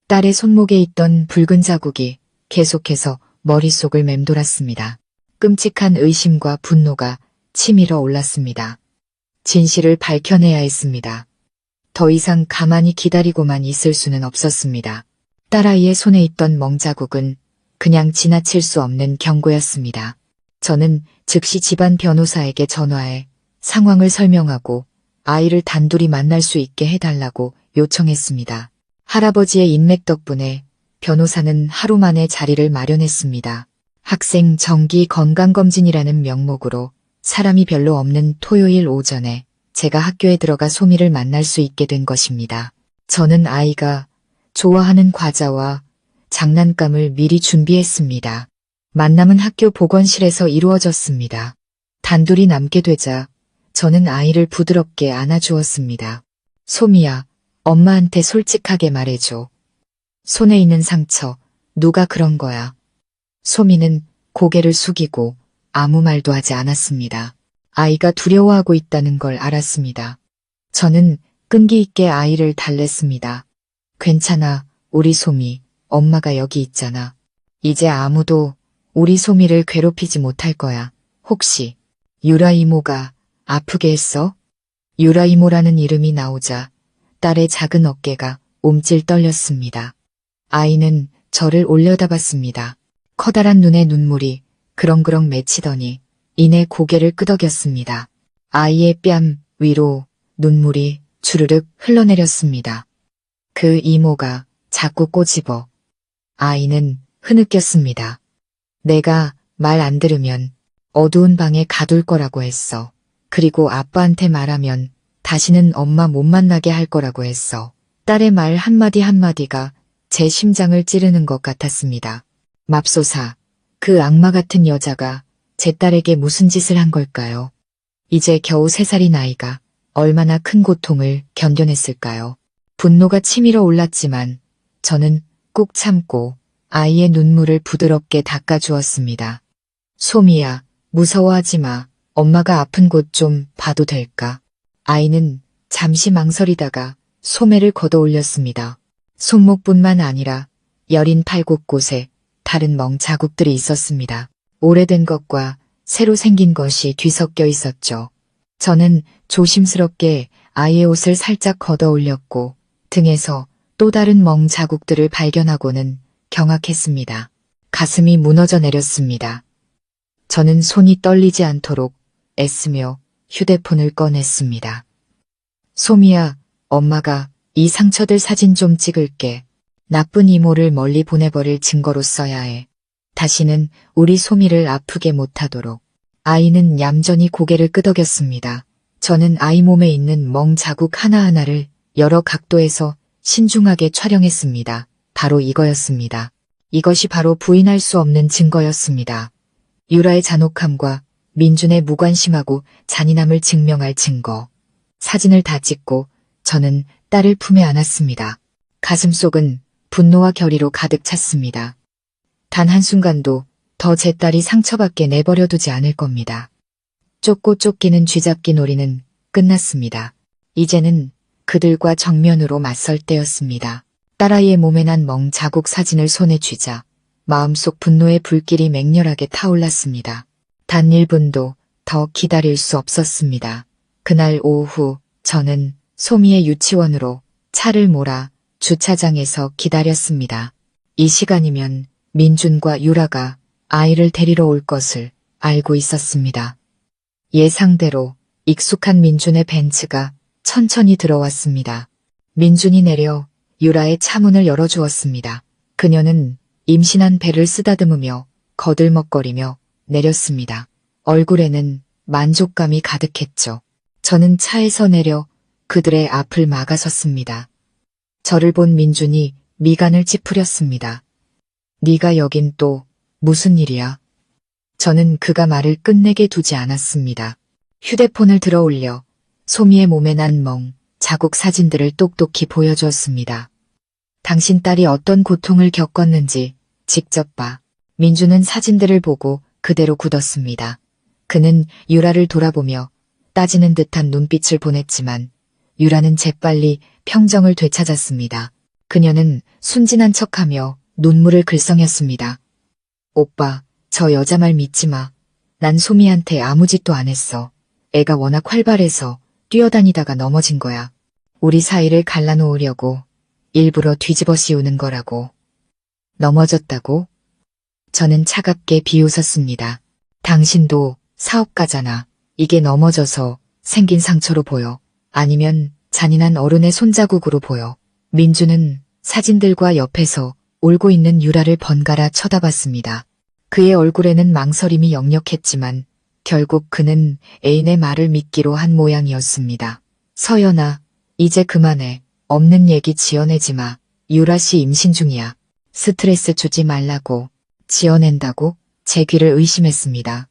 딸의 손목에 있던 붉은 자국이 계속해서 머릿속을 맴돌았습니다. 끔찍한 의심과 분노가 치밀어 올랐습니다. 진실을 밝혀내야 했습니다. 더 이상 가만히 기다리고만 있을 수는 없었습니다. 딸아이의 손에 있던 멍자국은 그냥 지나칠 수 없는 경고였습니다. 저는 즉시 집안 변호사에게 전화해 상황을 설명하고 아이를 단둘이 만날 수 있게 해달라고 요청했습니다. 할아버지의 인맥 덕분에 변호사는 하루 만에 자리를 마련했습니다. 학생 정기 건강검진이라는 명목으로 사람이 별로 없는 토요일 오전에 제가 학교에 들어가 소미를 만날 수 있게 된 것입니다. 저는 아이가 좋아하는 과자와 장난감을 미리 준비했습니다. 만남은 학교 보건실에서 이루어졌습니다. 단둘이 남게 되자 저는 아이를 부드럽게 안아주었습니다. 소미야, 엄마한테 솔직하게 말해줘. 손에 있는 상처, 누가 그런 거야? 소미는 고개를 숙이고 아무 말도 하지 않았습니다. 아이가 두려워하고 있다는 걸 알았습니다. 저는 끈기 있게 아이를 달랬습니다. 괜찮아, 우리 소미, 엄마가 여기 있잖아. 이제 아무도 우리 소미를 괴롭히지 못할 거야. 혹시 유라 이모가 아프게 했어? 유라 이모라는 이름이 나오자 딸의 작은 어깨가 움찔 떨렸습니다. 아이는 저를 올려다봤습니다. 커다란 눈에 눈물이 그렁그렁 맺히더니 이내 고개를 끄덕였습니다. 아이의 뺨 위로 눈물이 주르륵 흘러내렸습니다. 그 이모가 자꾸 꼬집어. 아이는 흐느꼈습니다. 내가 말 안 들으면 어두운 방에 가둘 거라고 했어. 그리고 아빠한테 말하면 다시는 엄마 못 만나게 할 거라고 했어. 딸의 말 한마디 한마디가 제 심장을 찌르는 것 같았습니다. 맙소사, 그 악마 같은 여자가 제 딸에게 무슨 짓을 한 걸까요? 이제 겨우 3살인 아이가 얼마나 큰 고통을 견뎌냈을까요? 분노가 치밀어 올랐지만 저는 꾹 참고 아이의 눈물을 부드럽게 닦아주었습니다. 소미야, 무서워하지 마. 엄마가 아픈 곳 좀 봐도 될까? 아이는 잠시 망설이다가 소매를 걷어 올렸습니다. 손목뿐만 아니라 여린 팔 곳곳에 다른 멍 자국들이 있었습니다. 오래된 것과 새로 생긴 것이 뒤섞여 있었죠. 저는 조심스럽게 아이의 옷을 살짝 걷어 올렸고 등에서 또 다른 멍 자국들을 발견하고는 경악했습니다. 가슴이 무너져 내렸습니다. 저는 손이 떨리지 않도록 애쓰며 휴대폰을 꺼냈습니다. 소미야, 엄마가 이 상처들 사진 좀 찍을게. 나쁜 이모를 멀리 보내버릴 증거로 써야 해. 다시는 우리 소미를 아프게 못하도록. 아이는 얌전히 고개를 끄덕였습니다. 저는 아이 몸에 있는 멍 자국 하나하나를 여러 각도에서 신중하게 촬영했습니다. 바로 이거였습니다. 이것이 바로 부인할 수 없는 증거였습니다. 유라의 잔혹함과 민준의 무관심하고 잔인함을 증명할 증거. 사진을 다 찍고 저는 딸을 품에 안았습니다. 가슴속은 분노와 결의로 가득 찼습니다. 단 한순간도 더 제 딸이 상처받게 내버려두지 않을 겁니다. 쫓고 쫓기는 쥐잡기 놀이는 끝났습니다. 이제는 그들과 정면으로 맞설 때였습니다. 딸아이의 몸에 난 멍 자국 사진을 손에 쥐자 마음속 분노의 불길이 맹렬하게 타올랐습니다. 단 1분도 더 기다릴 수 없었습니다. 그날 오후 저는 소미의 유치원으로 차를 몰아 주차장에서 기다렸습니다. 이 시간이면 민준과 유라가 아이를 데리러 올 것을 알고 있었습니다. 예상대로 익숙한 민준의 벤츠가 천천히 들어왔습니다. 민준이 내려 유라의 차문을 열어주었습니다. 그녀는 임신한 배를 쓰다듬으며 거들먹거리며 내렸습니다. 얼굴에는 만족감이 가득했죠. 저는 차에서 내려 그들의 앞을 막아섰습니다. 저를 본 민준이 미간을 찌푸렸습니다. 네가 여긴 또 무슨 일이야? 저는 그가 말을 끝내게 두지 않았습니다. 휴대폰을 들어 올려 소미의 몸에 난 멍, 자국 사진들을 똑똑히 보여주었습니다. 당신 딸이 어떤 고통을 겪었는지 직접 봐. 민주는 사진들을 보고 그대로 굳었습니다. 그는 유라를 돌아보며 따지는 듯한 눈빛을 보냈지만 유라는 재빨리 평정을 되찾았습니다. 그녀는 순진한 척하며 눈물을 글썽였습니다. 오빠, 저 여자 말 믿지 마. 난 소미한테 아무 짓도 안 했어. 애가 워낙 활발해서 뛰어다니다가 넘어진 거야. 우리 사이를 갈라놓으려고 일부러 뒤집어 씌우는 거라고. 넘어졌다고? 저는 차갑게 비웃었습니다. 당신도 사업가잖아. 이게 넘어져서 생긴 상처로 보여. 아니면 잔인한 어른의 손자국으로 보여. 민주는 사진들과 옆에서 울고 있는 유라를 번갈아 쳐다봤습니다. 그의 얼굴에는 망설임이 역력했지만 결국 그는 애인의 말을 믿기로 한 모양이었습니다. 서연아, 이제 그만해. 없는 얘기 지어내지 마. 유라 씨 임신 중이야. 스트레스 주지 말라고. 지어낸다고? 제 귀를 의심했습니다.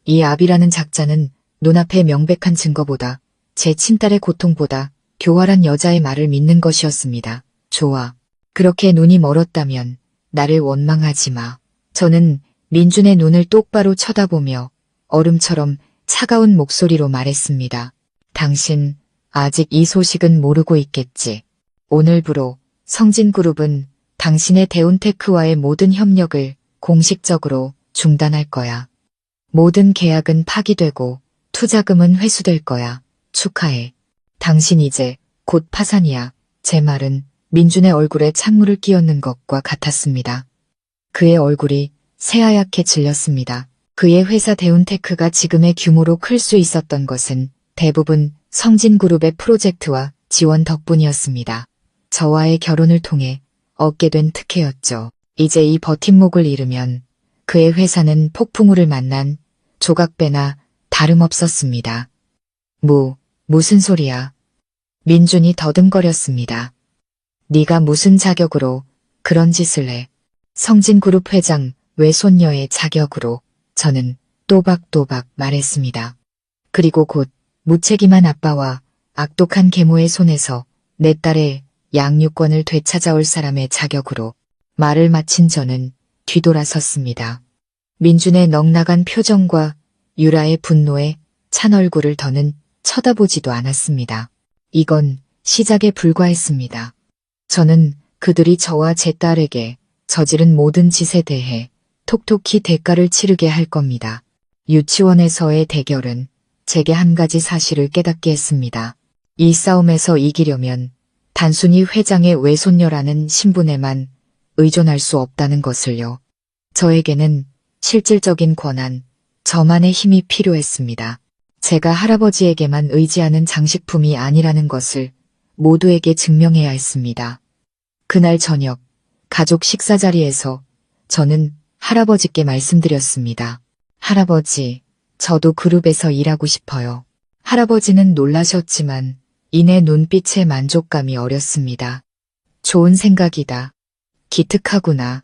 이 압이라는 작자는 눈앞의 명백한 증거보다 제 친딸의 고통보다 교활한 여자의 말을 믿는 것이었습니다. 좋아. 그렇게 눈이 멀었다면 나를 원망하지 마. 저는 민준의 눈을 똑바로 쳐다보며 얼음처럼 차가운 목소리로 말했습니다. 당신 아직 이 소식은 모르고 있겠지. 오늘부로 성진그룹은 당신의 대운테크와의 모든 협력을 공식적으로 중단할 거야. 모든 계약은 파기되고 투자금은 회수될 거야. 축하해. 당신 이제 곧 파산이야. 제 말은 민준의 얼굴에 찬물을 끼얹는 것과 같았습니다. 그의 얼굴이 새하얗게 질렸습니다. 그의 회사 대운테크가 지금의 규모로 클 수 있었던 것은 대부분 성진그룹의 프로젝트와 지원 덕분이었습니다. 저와의 결혼을 통해 얻게 된 특혜였죠. 이제 이 버팀목을 잃으면 그의 회사는 폭풍우를 만난 조각배나 다름없었습니다. 무슨 소리야. 민준이 더듬거렸습니다. 네가 무슨 자격으로 그런 짓을 해. 성진그룹 회장 외손녀의 자격으로. 저는 또박또박 말했습니다. 그리고 곧 무책임한 아빠와 악독한 계모의 손에서 내 딸의 양육권을 되찾아올 사람의 자격으로. 말을 마친 저는 뒤돌아섰습니다. 민준의 넉나간 표정과 유라의 분노에 찬 얼굴을 더는 쳐다보지도 않았습니다. 이건 시작에 불과했습니다. 저는 그들이 저와 제 딸에게 저지른 모든 짓에 대해 톡톡히 대가를 치르게 할 겁니다. 유치원에서의 대결은 제게 한 가지 사실을 깨닫게 했습니다. 이 싸움에서 이기려면 단순히 회장의 외손녀라는 신분에만 의존할 수 없다는 것을요. 저에게는 실질적인 권한, 저만의 힘이 필요했습니다. 제가 할아버지에게만 의지하는 장식품이 아니라는 것을 모두에게 증명해야 했습니다. 그날 저녁, 가족 식사 자리에서 저는 할아버지께 말씀드렸습니다. 할아버지, 저도 그룹에서 일하고 싶어요. 할아버지는 놀라셨지만 이내 눈빛의 만족감이 어렸습니다. 좋은 생각이다. 기특하구나.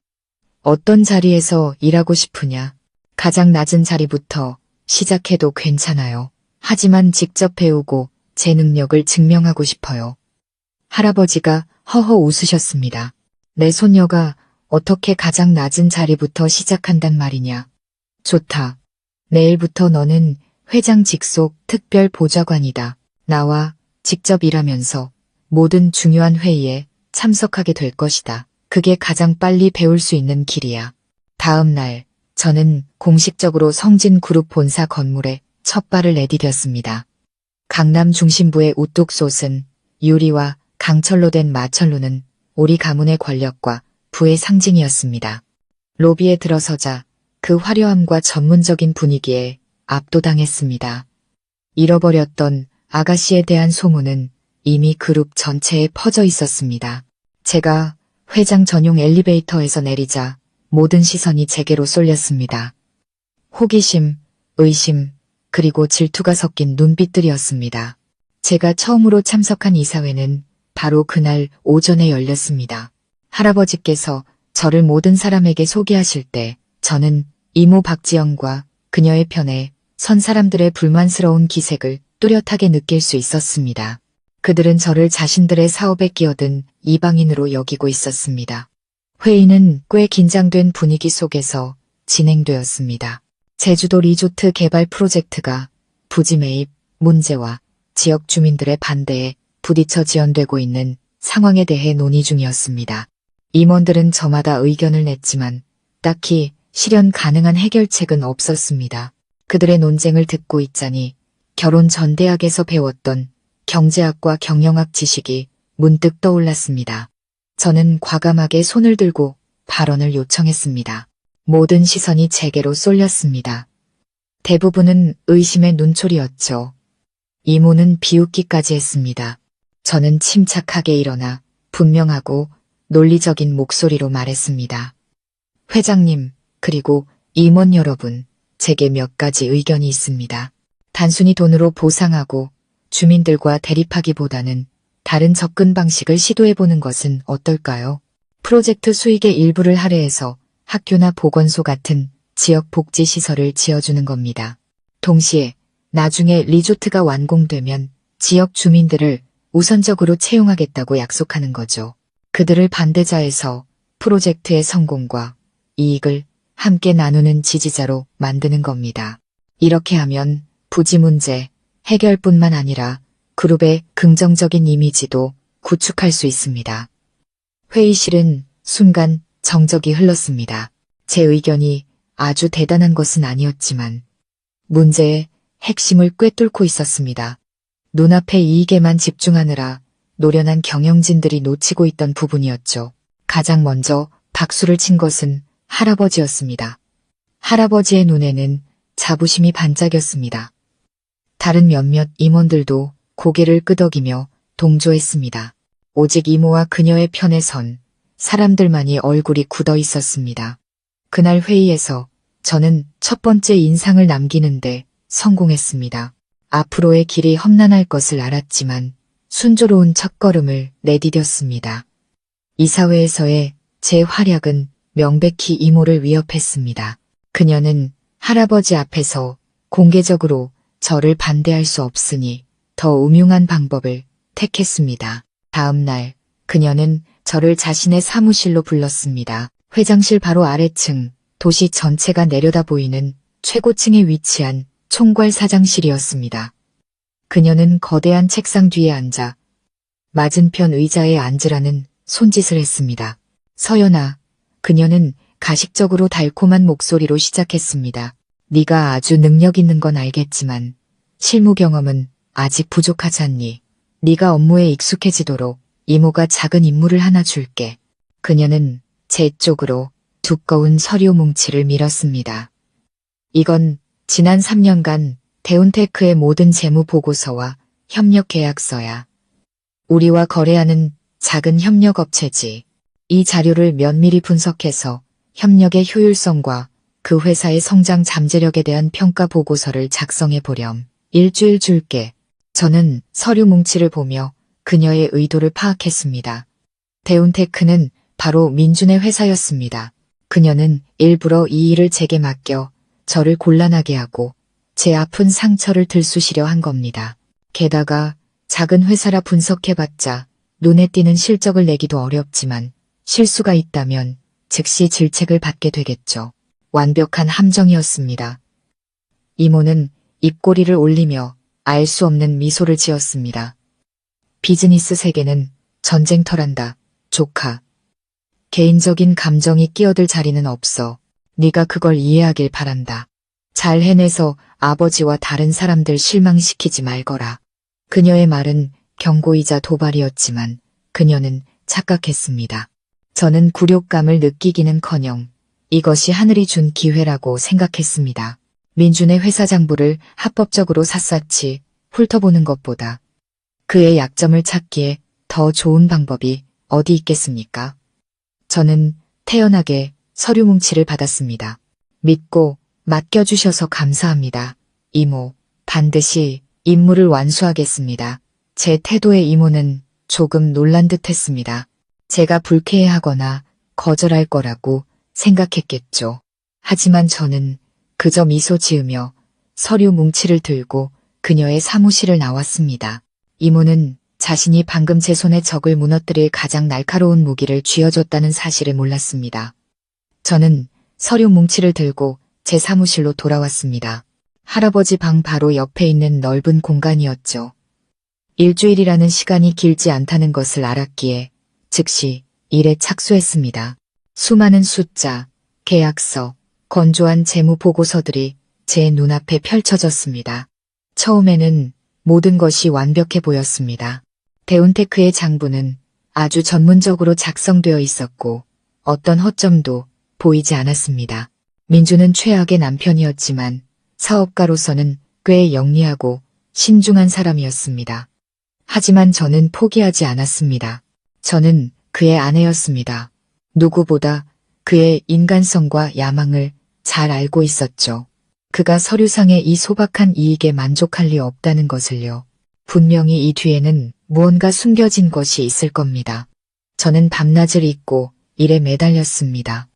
어떤 자리에서 일하고 싶으냐? 가장 낮은 자리부터 시작해도 괜찮아요. 하지만 직접 배우고 제 능력을 증명하고 싶어요. 할아버지가 허허 웃으셨습니다. 내 손녀가 어떻게 가장 낮은 자리부터 시작한단 말이냐. 좋다. 내일부터 너는 회장 직속 특별 보좌관이다. 나와 직접 일하면서 모든 중요한 회의에 참석하게 될 것이다. 그게 가장 빨리 배울 수 있는 길이야. 다음 날 저는 공식적으로 성진그룹 본사 건물에 첫 발을 내디뎠습니다. 강남 중심부의 우뚝 솟은 유리와 강철로 된 마철로는 우리 가문의 권력과 부의 상징이었습니다. 로비에 들어서자 그 화려함과 전문적인 분위기에 압도당했습니다. 잃어버렸던 아가씨에 대한 소문은 이미 그룹 전체에 퍼져 있었습니다. 제가 회장 전용 엘리베이터에서 내리자 모든 시선이 제게로 쏠렸습니다. 호기심, 의심, 그리고 질투가 섞인 눈빛들이었습니다. 제가 처음으로 참석한 이사회는 바로 그날 오전에 열렸습니다. 할아버지께서 저를 모든 사람에게 소개하실 때 저는 이모 박지영과 그녀의 편에 선 사람들의 불만스러운 기색을 뚜렷하게 느낄 수 있었습니다. 그들은 저를 자신들의 사업에 끼어든 이방인으로 여기고 있었습니다. 회의는 꽤 긴장된 분위기 속에서 진행되었습니다. 제주도 리조트 개발 프로젝트가 부지 매입 문제와 지역 주민들의 반대에 부딪혀 지연되고 있는 상황에 대해 논의 중이었습니다. 임원들은 저마다 의견을 냈지만 딱히 실현 가능한 해결책은 없었습니다. 그들의 논쟁을 듣고 있자니 결혼 전 대학에서 배웠던 경제학과 경영학 지식이 문득 떠올랐습니다. 저는 과감하게 손을 들고 발언을 요청했습니다. 모든 시선이 제게로 쏠렸습니다. 대부분은 의심의 눈초리였죠. 이모는 비웃기까지 했습니다. 저는 침착하게 일어나 분명하고 논리적인 목소리로 말했습니다. 회장님, 그리고 임원 여러분, 제게 몇 가지 의견이 있습니다. 단순히 돈으로 보상하고 주민들과 대립하기보다는 다른 접근 방식을 시도해보는 것은 어떨까요? 프로젝트 수익의 일부를 할애해서 학교나 보건소 같은 지역 복지시설을 지어주는 겁니다. 동시에 나중에 리조트가 완공되면 지역 주민들을 우선적으로 채용하겠다고 약속하는 거죠. 그들을 반대자에서 프로젝트의 성공과 이익을 함께 나누는 지지자로 만드는 겁니다. 이렇게 하면 부지 문제 해결뿐만 아니라 그룹의 긍정적인 이미지도 구축할 수 있습니다. 회의실은 순간 정적이 흘렀습니다. 제 의견이 아주 대단한 것은 아니었지만 문제의 핵심을 꿰뚫고 있었습니다. 눈앞의 이익에만 집중하느라 노련한 경영진들이 놓치고 있던 부분이었죠. 가장 먼저 박수를 친 것은 할아버지였습니다. 할아버지의 눈에는 자부심이 반짝였습니다. 다른 몇몇 임원들도 고개를 끄덕이며 동조했습니다. 오직 이모와 그녀의 편에 선 사람들만이 얼굴이 굳어 있었습니다. 그날 회의에서 저는 첫 번째 인상을 남기는데 성공했습니다. 앞으로의 길이 험난할 것을 알았지만 순조로운 첫걸음을 내디뎠습니다. 이사회에서의 제 활약은 명백히 이모를 위협했습니다. 그녀는 할아버지 앞에서 공개적으로 저를 반대할 수 없으니 더 음흉한 방법을 택했습니다. 다음 날 그녀는 저를 자신의 사무실로 불렀습니다. 회장실 바로 아래층, 도시 전체가 내려다 보이는 최고층에 위치한 총괄 사장실이었습니다. 그녀는 거대한 책상 뒤에 앉아 맞은편 의자에 앉으라는 손짓을 했습니다. 서연아, 그녀는 가식적으로 달콤한 목소리로 시작했습니다. 네가 아주 능력 있는 건 알겠지만 실무 경험은 아직 부족하지 않니? 네가 업무에 익숙해지도록 이모가 작은 임무를 하나 줄게. 그녀는 제 쪽으로 두꺼운 서류 뭉치를 밀었습니다. 이건 지난 3년간 대운테크의 모든 재무 보고서와 협력 계약서야. 우리와 거래하는 작은 협력업체지. 이 자료를 면밀히 분석해서 협력의 효율성과 그 회사의 성장 잠재력에 대한 평가 보고서를 작성해 보렴. 일주일 줄게. 저는 서류 뭉치를 보며 그녀의 의도를 파악했습니다. 대운테크는 바로 민준의 회사였습니다. 그녀는 일부러 이 일을 제게 맡겨 저를 곤란하게 하고 제 아픈 상처를 들쑤시려 한 겁니다. 게다가 작은 회사라 분석해봤자 눈에 띄는 실적을 내기도 어렵지만 실수가 있다면 즉시 질책을 받게 되겠죠. 완벽한 함정이었습니다. 이모는 입꼬리를 올리며 알 수 없는 미소를 지었습니다. 비즈니스 세계는 전쟁터란다, 조카. 개인적인 감정이 끼어들 자리는 없어. 네가 그걸 이해하길 바란다. 잘 해내서 아버지와 다른 사람들 실망시키지 말거라. 그녀의 말은 경고이자 도발이었지만 그녀는 착각했습니다. 저는 굴욕감을 느끼기는커녕 이것이 하늘이 준 기회라고 생각했습니다. 민준의 회사 장부를 합법적으로 샅샅이 훑어보는 것보다 그의 약점을 찾기에 더 좋은 방법이 어디 있겠습니까? 저는 태연하게 서류 뭉치를 받았습니다. 믿고 맡겨주셔서 감사합니다. 이모, 반드시 임무를 완수하겠습니다. 제 태도에 이모는 조금 놀란 듯 했습니다. 제가 불쾌해하거나 거절할 거라고 생각했겠죠. 하지만 저는 그저 미소 지으며 서류 뭉치를 들고 그녀의 사무실을 나왔습니다. 이모는 자신이 방금 제 손에 적을 무너뜨릴 가장 날카로운 무기를 쥐어줬다는 사실을 몰랐습니다. 저는 서류 뭉치를 들고 제 사무실로 돌아왔습니다. 할아버지 방 바로 옆에 있는 넓은 공간이었죠. 일주일이라는 시간이 길지 않다는 것을 알았기에 즉시 일에 착수했습니다. 수많은 숫자, 계약서, 건조한 재무 보고서들이 제 눈앞에 펼쳐졌습니다. 처음에는 모든 것이 완벽해 보였습니다. 대운테크의 장부는 아주 전문적으로 작성되어 있었고 어떤 허점도 보이지 않았습니다. 민주는 최악의 남편이었지만 사업가로서는 꽤 영리하고 신중한 사람이었습니다. 하지만 저는 포기하지 않았습니다. 저는 그의 아내였습니다. 누구보다 그의 인간성과 야망을 잘 알고 있었죠. 그가 서류상의 이 소박한 이익에 만족할 리 없다는 것을요. 분명히 이 뒤에는 무언가 숨겨진 것이 있을 겁니다. 저는 밤낮을 잊고 일에 매달렸습니다.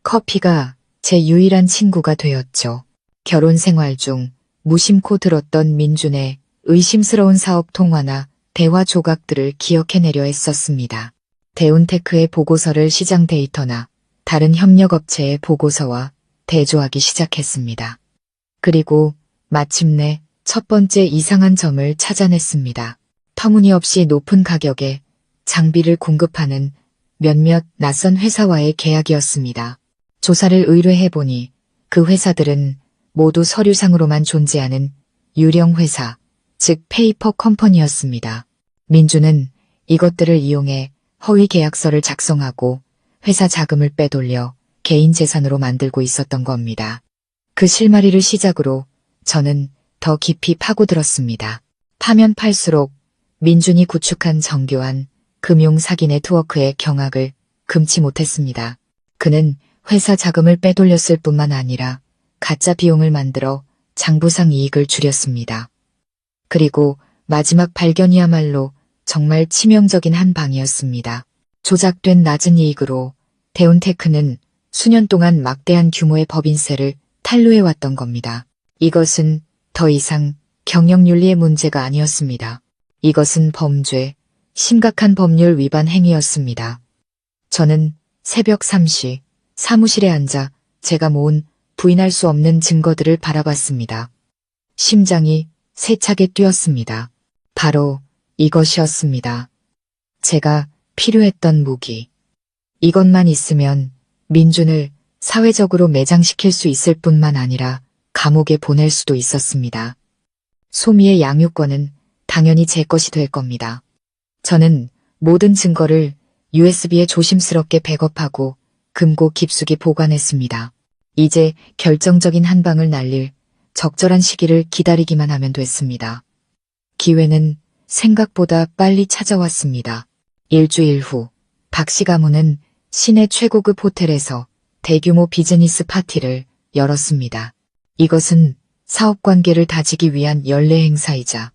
커피가 제 유일한 친구가 되었죠. 결혼 생활 중 무심코 들었던 민준의 의심스러운 사업 통화나 대화 조각들을 기억해내려 했었습니다. 대운테크의 보고서를 시장 데이터나 다른 협력업체의 보고서와 대조하기 시작했습니다. 그리고 마침내 첫 번째 이상한 점을 찾아냈습니다. 터무니없이 높은 가격에 장비를 공급하는 몇몇 낯선 회사와의 계약이었습니다. 조사를 의뢰해보니 그 회사들은 모두 서류상으로만 존재하는 유령 회사, 즉 페이퍼 컴퍼니였습니다. 민주는 이것들을 이용해 허위 계약서를 작성하고 회사 자금을 빼돌려 개인 재산으로 만들고 있었던 겁니다. 그 실마리를 시작으로 저는 더 깊이 파고들었습니다. 파면 팔수록 민준이 구축한 정교한 금융 사기 네트워크의 경악을 금치 못했습니다. 그는 회사 자금을 빼돌렸을 뿐만 아니라 가짜 비용을 만들어 장부상 이익을 줄였습니다. 그리고 마지막 발견이야말로 정말 치명적인 한 방이었습니다. 조작된 낮은 이익으로 대운테크는 수년 동안 막대한 규모의 법인세를 탈루해왔던 겁니다. 이것은 더 이상 경영윤리의 문제가 아니었습니다. 이것은 범죄, 심각한 법률 위반 행위였습니다. 저는 새벽 3시 사무실에 앉아 제가 모은 부인할 수 없는 증거들을 바라봤습니다. 심장이 세차게 뛰었습니다. 바로 이것이었습니다. 제가 필요했던 무기. 이것만 있으면 민준을 사회적으로 매장시킬 수 있을 뿐만 아니라 감옥에 보낼 수도 있었습니다. 소미의 양육권은 당연히 제 것이 될 겁니다. 저는 모든 증거를 USB에 조심스럽게 백업하고 금고 깊숙이 보관했습니다. 이제 결정적인 한 방을 날릴 적절한 시기를 기다리기만 하면 됐습니다. 기회는 생각보다 빨리 찾아왔습니다. 일주일 후 박씨 가문은 시내 최고급 호텔에서 대규모 비즈니스 파티를 열었습니다. 이것은 사업관계를 다지기 위한 연례 행사이자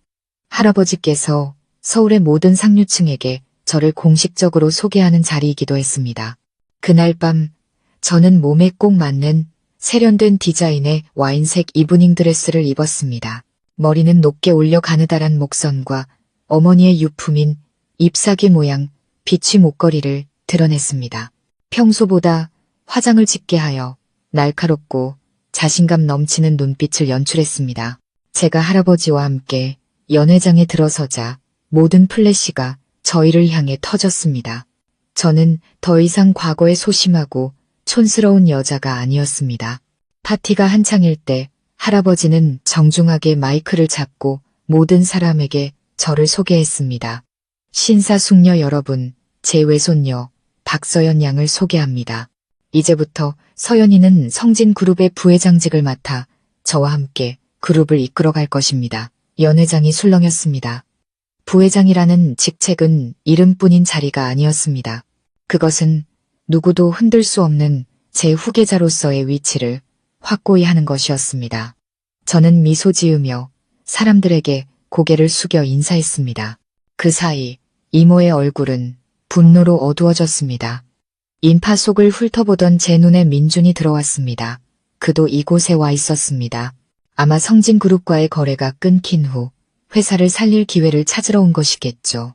할아버지께서 서울의 모든 상류층에게 저를 공식적으로 소개하는 자리이기도 했습니다. 그날 밤 저는 몸에 꼭 맞는 세련된 디자인의 와인색 이브닝 드레스를 입었습니다. 머리는 높게 올려 가느다란 목선과 어머니의 유품인 잎사귀 모양 비취 목걸이를 드러냈습니다. 평소보다 화장을 짙게 하여 날카롭고 자신감 넘치는 눈빛을 연출했습니다. 제가 할아버지와 함께 연회장에 들어서자 모든 플래시가 저희를 향해 터졌습니다. 저는 더 이상 과거에 소심하고 촌스러운 여자가 아니었습니다. 파티가 한창일 때 할아버지는 정중하게 마이크를 잡고 모든 사람에게 저를 소개했습니다. 신사숙녀 여러분, 제 외손녀 박서연 양을 소개합니다. 이제부터 서연이는 성진그룹의 부회장직을 맡아 저와 함께 그룹을 이끌어갈 것입니다. 연회장이 술렁였습니다. 부회장이라는 직책은 이름뿐인 자리가 아니었습니다. 그것은 누구도 흔들 수 없는 제 후계자로서의 위치를 확고히 하는 것이었습니다. 저는 미소 지으며 사람들에게 고개를 숙여 인사했습니다. 그 사이 이모의 얼굴은 분노로 어두워졌습니다. 인파 속을 훑어보던 제 눈에 민준이 들어왔습니다. 그도 이곳에 와 있었습니다. 아마 성진그룹과의 거래가 끊긴 후 회사를 살릴 기회를 찾으러 온 것이겠죠.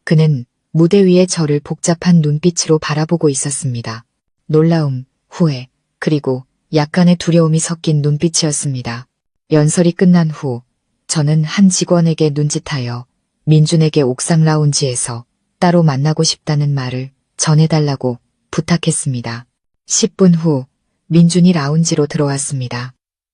그는 무대 위에 저를 복잡한 눈빛으로 바라보고 있었습니다. 놀라움, 후회, 그리고 약간의 두려움이 섞인 눈빛이었습니다. 연설이 끝난 후 저는 한 직원에게 눈짓하여 민준에게 옥상 라운지에서 따로 만나고 싶다는 말을 전해달라고 부탁했습니다. 10분 후 민준이 라운지로 들어왔습니다.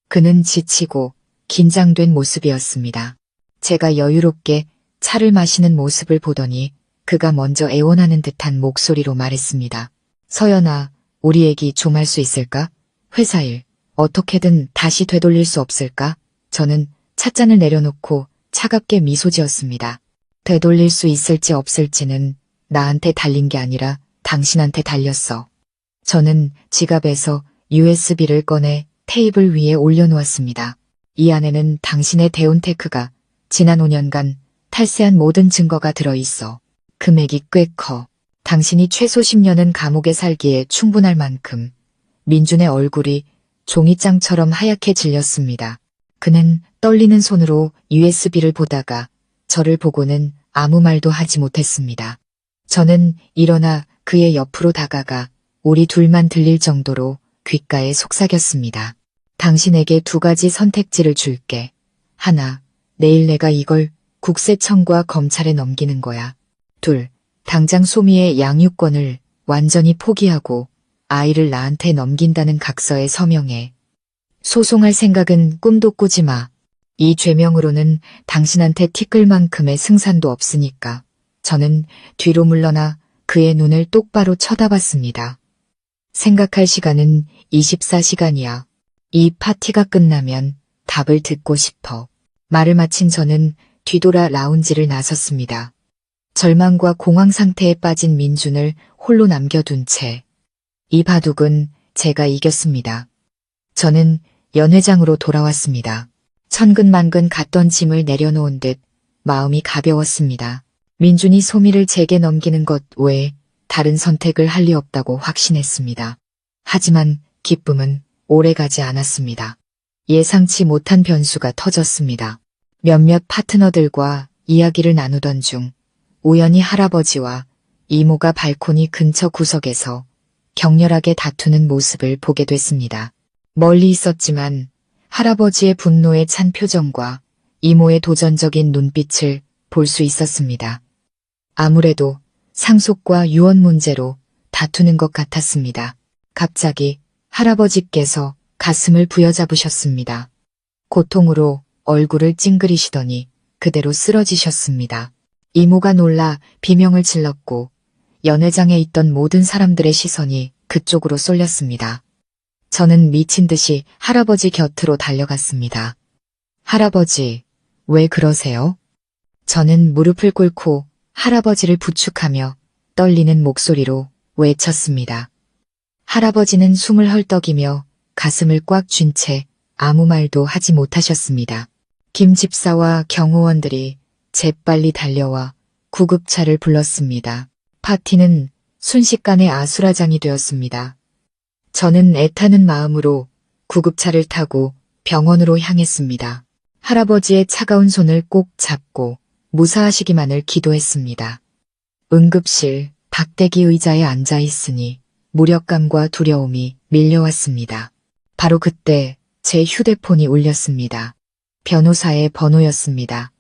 그는 지치고 긴장된 모습이었습니다. 제가 여유롭게 차를 마시는 모습을 보더니 그가 먼저 애원하는 듯한 목소리로 말했습니다. 서연아, 우리 얘기 좀 할 수 있을까? 회사 일, 어떻게든 다시 되돌릴 수 없을까? 저는 찻잔을 내려놓고 차갑게 미소 지었습니다. 되돌릴 수 있을지 없을지는 나한테 달린 게 아니라 당신한테 달렸어. 저는 지갑에서 USB를 꺼내 테이블 위에 올려놓았습니다. 이 안에는 당신의 데온테크가 지난 5년간 탈세한 모든 증거가 들어있어. 금액이 꽤 커. 당신이 최소 10년은 감옥에 살기에 충분할 만큼. 민준의 얼굴이 종이장처럼 하얗게 질렸습니다. 그는 떨리는 손으로 USB를 보다가 저를 보고는 아무 말도 하지 못했습니다. 저는 일어나 그의 옆으로 다가가 우리 둘만 들릴 정도로 귓가에 속삭였습니다. 당신에게 2가지 선택지를 줄게. 하나, 내일 내가 이걸 국세청과 검찰에 넘기는 거야. 둘, 당장 소미의 양육권을 완전히 포기하고 아이를 나한테 넘긴다는 각서에 서명해. 소송할 생각은 꿈도 꾸지 마. 이 죄명으로는 당신한테 티끌 만큼의 승산도 없으니까. 저는 뒤로 물러나 그의 눈을 똑바로 쳐다봤습니다. 생각할 시간은 24시간이야. 이 파티가 끝나면 답을 듣고 싶어. 말을 마친 저는 뒤돌아 라운지를 나섰습니다. 절망과 공황 상태에 빠진 민준을 홀로 남겨둔 채. 이 바둑은 제가 이겼습니다. 저는 연회장으로 돌아왔습니다. 천근만근 갔던 짐을 내려놓은 듯 마음이 가벼웠습니다. 민준이 소미를 제게 넘기는 것 외에 다른 선택을 할 리 없다고 확신했습니다. 하지만 기쁨은 오래가지 않았습니다. 예상치 못한 변수가 터졌습니다. 몇몇 파트너들과 이야기를 나누던 중 우연히 할아버지와 이모가 발코니 근처 구석에서 격렬하게 다투는 모습을 보게 됐습니다. 멀리 있었지만 할아버지의 분노에 찬 표정과 이모의 도전적인 눈빛을 볼 수 있었습니다. 아무래도 상속과 유언 문제로 다투는 것 같았습니다. 갑자기 할아버지께서 가슴을 부여잡으셨습니다. 고통으로 얼굴을 찡그리시더니 그대로 쓰러지셨습니다. 이모가 놀라 비명을 질렀고 연회장에 있던 모든 사람들의 시선이 그쪽으로 쏠렸습니다. 저는 미친 듯이 할아버지 곁으로 달려갔습니다. 할아버지, 왜 그러세요? 저는 무릎을 꿇고 할아버지를 부축하며 떨리는 목소리로 외쳤습니다. 할아버지는 숨을 헐떡이며 가슴을 꽉 쥔 채 아무 말도 하지 못하셨습니다. 김 집사와 경호원들이 재빨리 달려와 구급차를 불렀습니다. 파티는 순식간에 아수라장이 되었습니다. 저는 애타는 마음으로 구급차를 타고 병원으로 향했습니다. 할아버지의 차가운 손을 꼭 잡고 무사하시기만을 기도했습니다. 응급실 박대기 의자에 앉아 있으니 무력감과 두려움이 밀려왔습니다. 바로 그때 제 휴대폰이 울렸습니다. 변호사의 번호였습니다.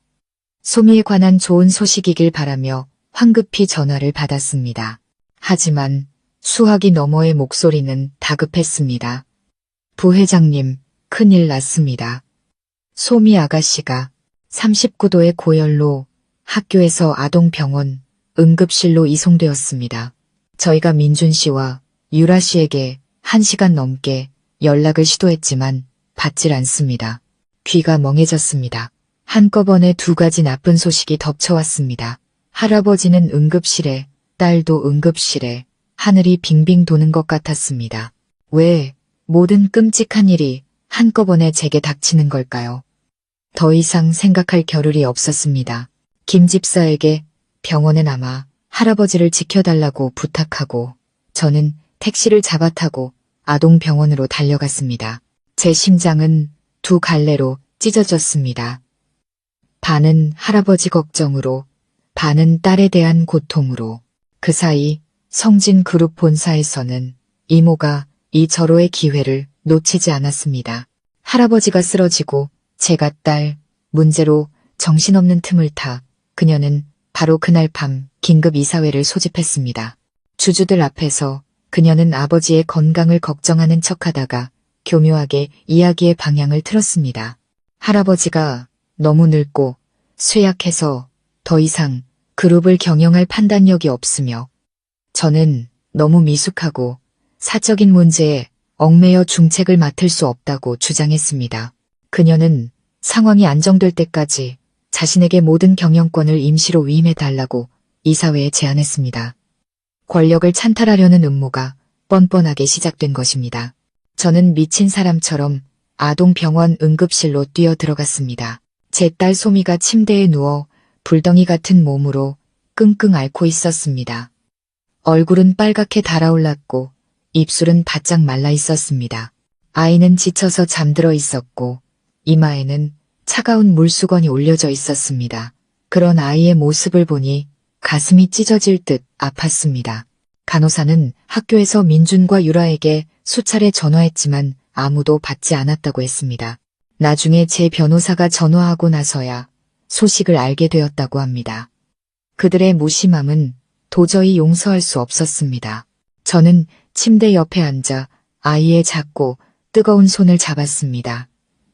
소미에 관한 좋은 소식이길 바라며 황급히 전화를 받았습니다. 하지만 수화기 너머의 목소리는 다급했습니다. 부회장님, 큰일 났습니다. 소미 아가씨가 39도의 고열로 학교에서 아동병원 응급실로 이송되었습니다. 저희가 민준 씨와 유라 씨에게 1시간 넘게 연락을 시도했지만 받질 않습니다. 귀가 멍해졌습니다. 한꺼번에 2가지 나쁜 소식이 덮쳐왔습니다. 할아버지는 응급실에, 딸도 응급실에, 하늘이 빙빙 도는 것 같았습니다. 왜 모든 끔찍한 일이 한꺼번에 제게 닥치는 걸까요? 더 이상 생각할 겨를이 없었습니다. 김 집사에게 병원에 남아 할아버지를 지켜달라고 부탁하고 저는 택시를 잡아타고 아동병원으로 달려갔습니다. 제 심장은 2갈래로 찢어졌습니다. 반은 할아버지 걱정으로, 반은 딸에 대한 고통으로. 그 사이 성진그룹 본사에서는 이모가 이 절호의 기회를 놓치지 않았습니다. 할아버지가 쓰러지고 제가 딸 문제로 정신없는 틈을 타 그녀는 바로 그날 밤 긴급 이사회를 소집했습니다. 주주들 앞에서 그녀는 아버지의 건강을 걱정하는 척하다가 교묘하게 이야기의 방향을 틀었습니다. 할아버지가 너무 늙고 쇠약해서 더 이상 그룹을 경영할 판단력이 없으며 저는 너무 미숙하고 사적인 문제에 얽매여 중책을 맡을 수 없다고 주장했습니다. 그녀는 상황이 안정될 때까지 자신에게 모든 경영권을 임시로 위임해달라고 이사회에 제안했습니다. 권력을 찬탈하려는 음모가 뻔뻔하게 시작된 것입니다. 저는 미친 사람처럼 아동병원 응급실로 뛰어들어갔습니다. 제 딸 소미가 침대에 누워 불덩이 같은 몸으로 끙끙 앓고 있었습니다. 얼굴은 빨갛게 달아올랐고 입술은 바짝 말라 있었습니다. 아이는 지쳐서 잠들어 있었고 이마에는 차가운 물수건이 올려져 있었습니다. 그런 아이의 모습을 보니 가슴이 찢어질 듯 아팠습니다. 간호사는 학교에서 민준과 유라에게 수차례 전화했지만 아무도 받지 않았다고 했습니다. 나중에 제 변호사가 전화하고 나서야 소식을 알게 되었다고 합니다. 그들의 무심함은 도저히 용서할 수 없었습니다. 저는 침대 옆에 앉아 아이의 작고 뜨거운 손을 잡았습니다.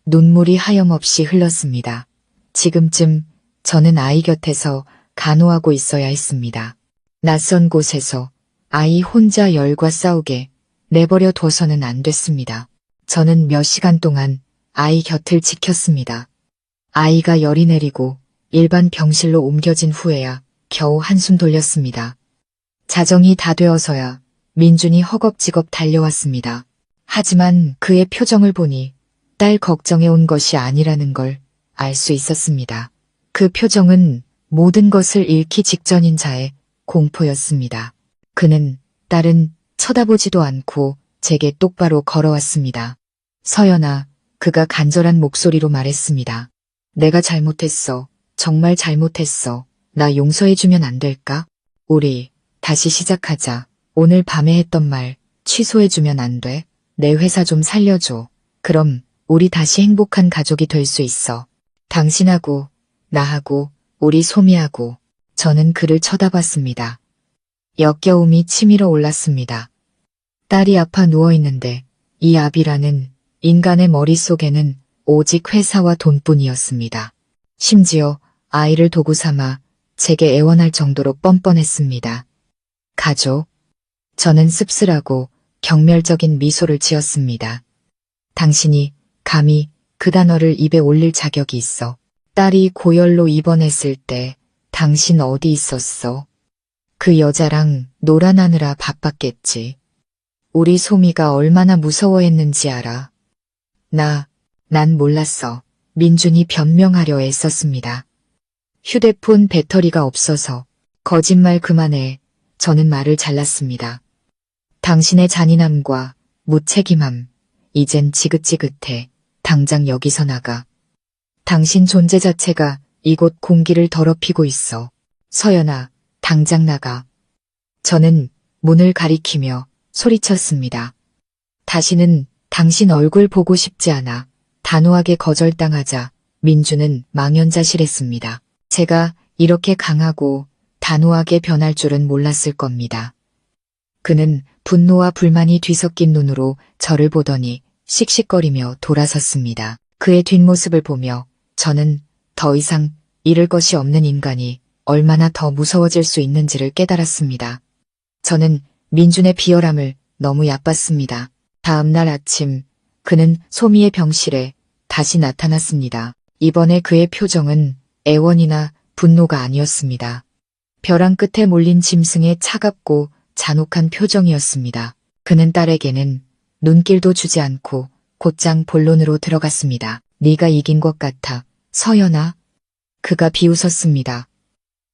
눈물이 하염없이 흘렀습니다. 지금쯤 저는 아이 곁에서 간호하고 있어야 했습니다. 낯선 곳에서 아이 혼자 열과 싸우게 내버려 둬서는 안 됐습니다. 저는 몇 시간 동안 아이 곁을 지켰습니다. 아이가 열이 내리고 일반 병실로 옮겨진 후에야 겨우 한숨 돌렸습니다. 자정이 다 되어서야 민준이 허겁지겁 달려왔습니다. 하지만 그의 표정을 보니 딸 걱정해 온 것이 아니라는 걸 알 수 있었습니다. 그 표정은 모든 것을 잃기 직전인 자의 공포였습니다. 그는 딸은 쳐다보지도 않고 제게 똑바로 걸어왔습니다. 서연아, 그가 간절한 목소리로 말했습니다. 내가 잘못했어. 정말 잘못했어. 나 용서해주면 안 될까? 우리 다시 시작하자. 오늘 밤에 했던 말 취소해주면 안 돼? 내 회사 좀 살려줘. 그럼 우리 다시 행복한 가족이 될 수 있어. 당신하고 나하고 우리 소미하고. 저는 그를 쳐다봤습니다. 역겨움이 치밀어 올랐습니다. 딸이 아파 누워있는데 이 아비라는 인간의 머릿속에는 오직 회사와 돈뿐이었습니다. 심지어 아이를 도구 삼아 제게 애원할 정도로 뻔뻔했습니다. 가족. 저는 씁쓸하고 경멸적인 미소를 지었습니다. 당신이 감히 그 단어를 입에 올릴 자격이 있어. 딸이 고열로 입원했을 때 당신 어디 있었어? 그 여자랑 놀아나느라 바빴겠지. 우리 소미가 얼마나 무서워했는지 알아. 난 몰랐어. 민준이 변명하려 애썼습니다. 휴대폰 배터리가 없어서. 거짓말 그만해. 저는 말을 잘랐습니다. 당신의 잔인함과 무책임함. 이젠 지긋지긋해. 당장 여기서 나가. 당신 존재 자체가 이곳 공기를 더럽히고 있어. 서연아, 당장 나가. 저는 문을 가리키며 소리쳤습니다. 다시는 당신 얼굴 보고 싶지 않아. 단호하게 거절당하자 민주는 망연자실했습니다. 제가 이렇게 강하고 단호하게 변할 줄은 몰랐을 겁니다. 그는 분노와 불만이 뒤섞인 눈으로 저를 보더니 씩씩거리며 돌아섰습니다. 그의 뒷모습을 보며 저는 더 이상 잃을 것이 없는 인간이 얼마나 더 무서워질 수 있는지를 깨달았습니다. 저는 민준의 비열함을 너무 얕봤습니다. 다음 날 아침 그는 소미의 병실에 다시 나타났습니다. 이번에 그의 표정은 애원이나 분노가 아니었습니다. 벼랑 끝에 몰린 짐승의 차갑고 잔혹한 표정이었습니다. 그는 딸에게는 눈길도 주지 않고 곧장 본론으로 들어갔습니다. 네가 이긴 것 같아, 서연아. 그가 비웃었습니다.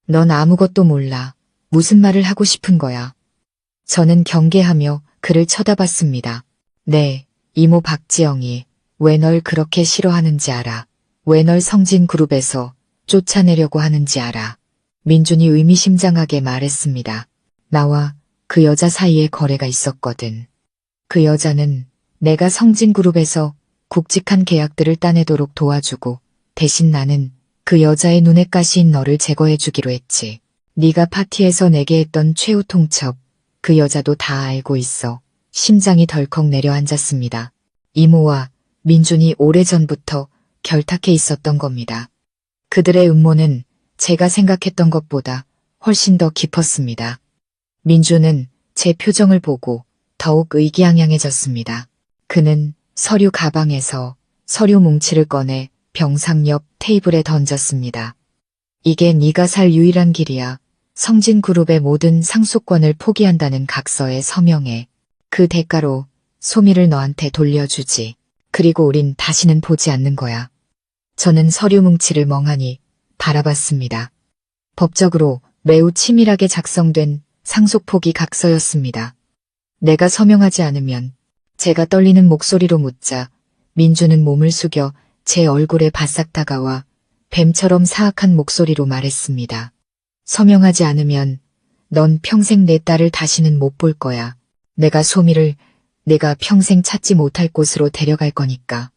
넌 아무것도 몰라. 무슨 말을 하고 싶은 거야. 저는 경계하며 그를 쳐다봤습니다. 네, 이모 박지영이 왜 널 그렇게 싫어하는지 알아. 왜 널 성진그룹에서 쫓아내려고 하는지 알아. 민준이 의미심장하게 말했습니다. 나와 그 여자 사이에 거래가 있었거든. 그 여자는 내가 성진그룹에서 굵직한 계약들을 따내도록 도와주고 대신 나는 그 여자의 눈에 가시인 너를 제거해주기로 했지. 네가 파티에서 내게 했던 최후 통첩, 그 여자도 다 알고 있어. 심장이 덜컥 내려앉았습니다. 이모와 민준이 오래전부터 결탁해 있었던 겁니다. 그들의 음모는 제가 생각했던 것보다 훨씬 더 깊었습니다. 민준은 제 표정을 보고 더욱 의기양양해졌습니다. 그는 서류 가방에서 서류 뭉치를 꺼내 병상 옆 테이블에 던졌습니다. 이게 네가 살 유일한 길이야. 성진그룹의 모든 상속권을 포기한다는 각서에 서명해. 그 대가로 소미를 너한테 돌려주지. 그리고 우린 다시는 보지 않는 거야. 저는 서류 뭉치를 멍하니 바라봤습니다. 법적으로 매우 치밀하게 작성된 상속 포기 각서였습니다. 내가 서명하지 않으면 제가 떨리는 목소리로 묻자 민주는 몸을 숙여 제 얼굴에 바싹 다가와 뱀처럼 사악한 목소리로 말했습니다. 서명하지 않으면 넌 평생 내 딸을 다시는 못 볼 거야. 소미를 내가 평생 찾지 못할 곳으로 데려갈 거니까.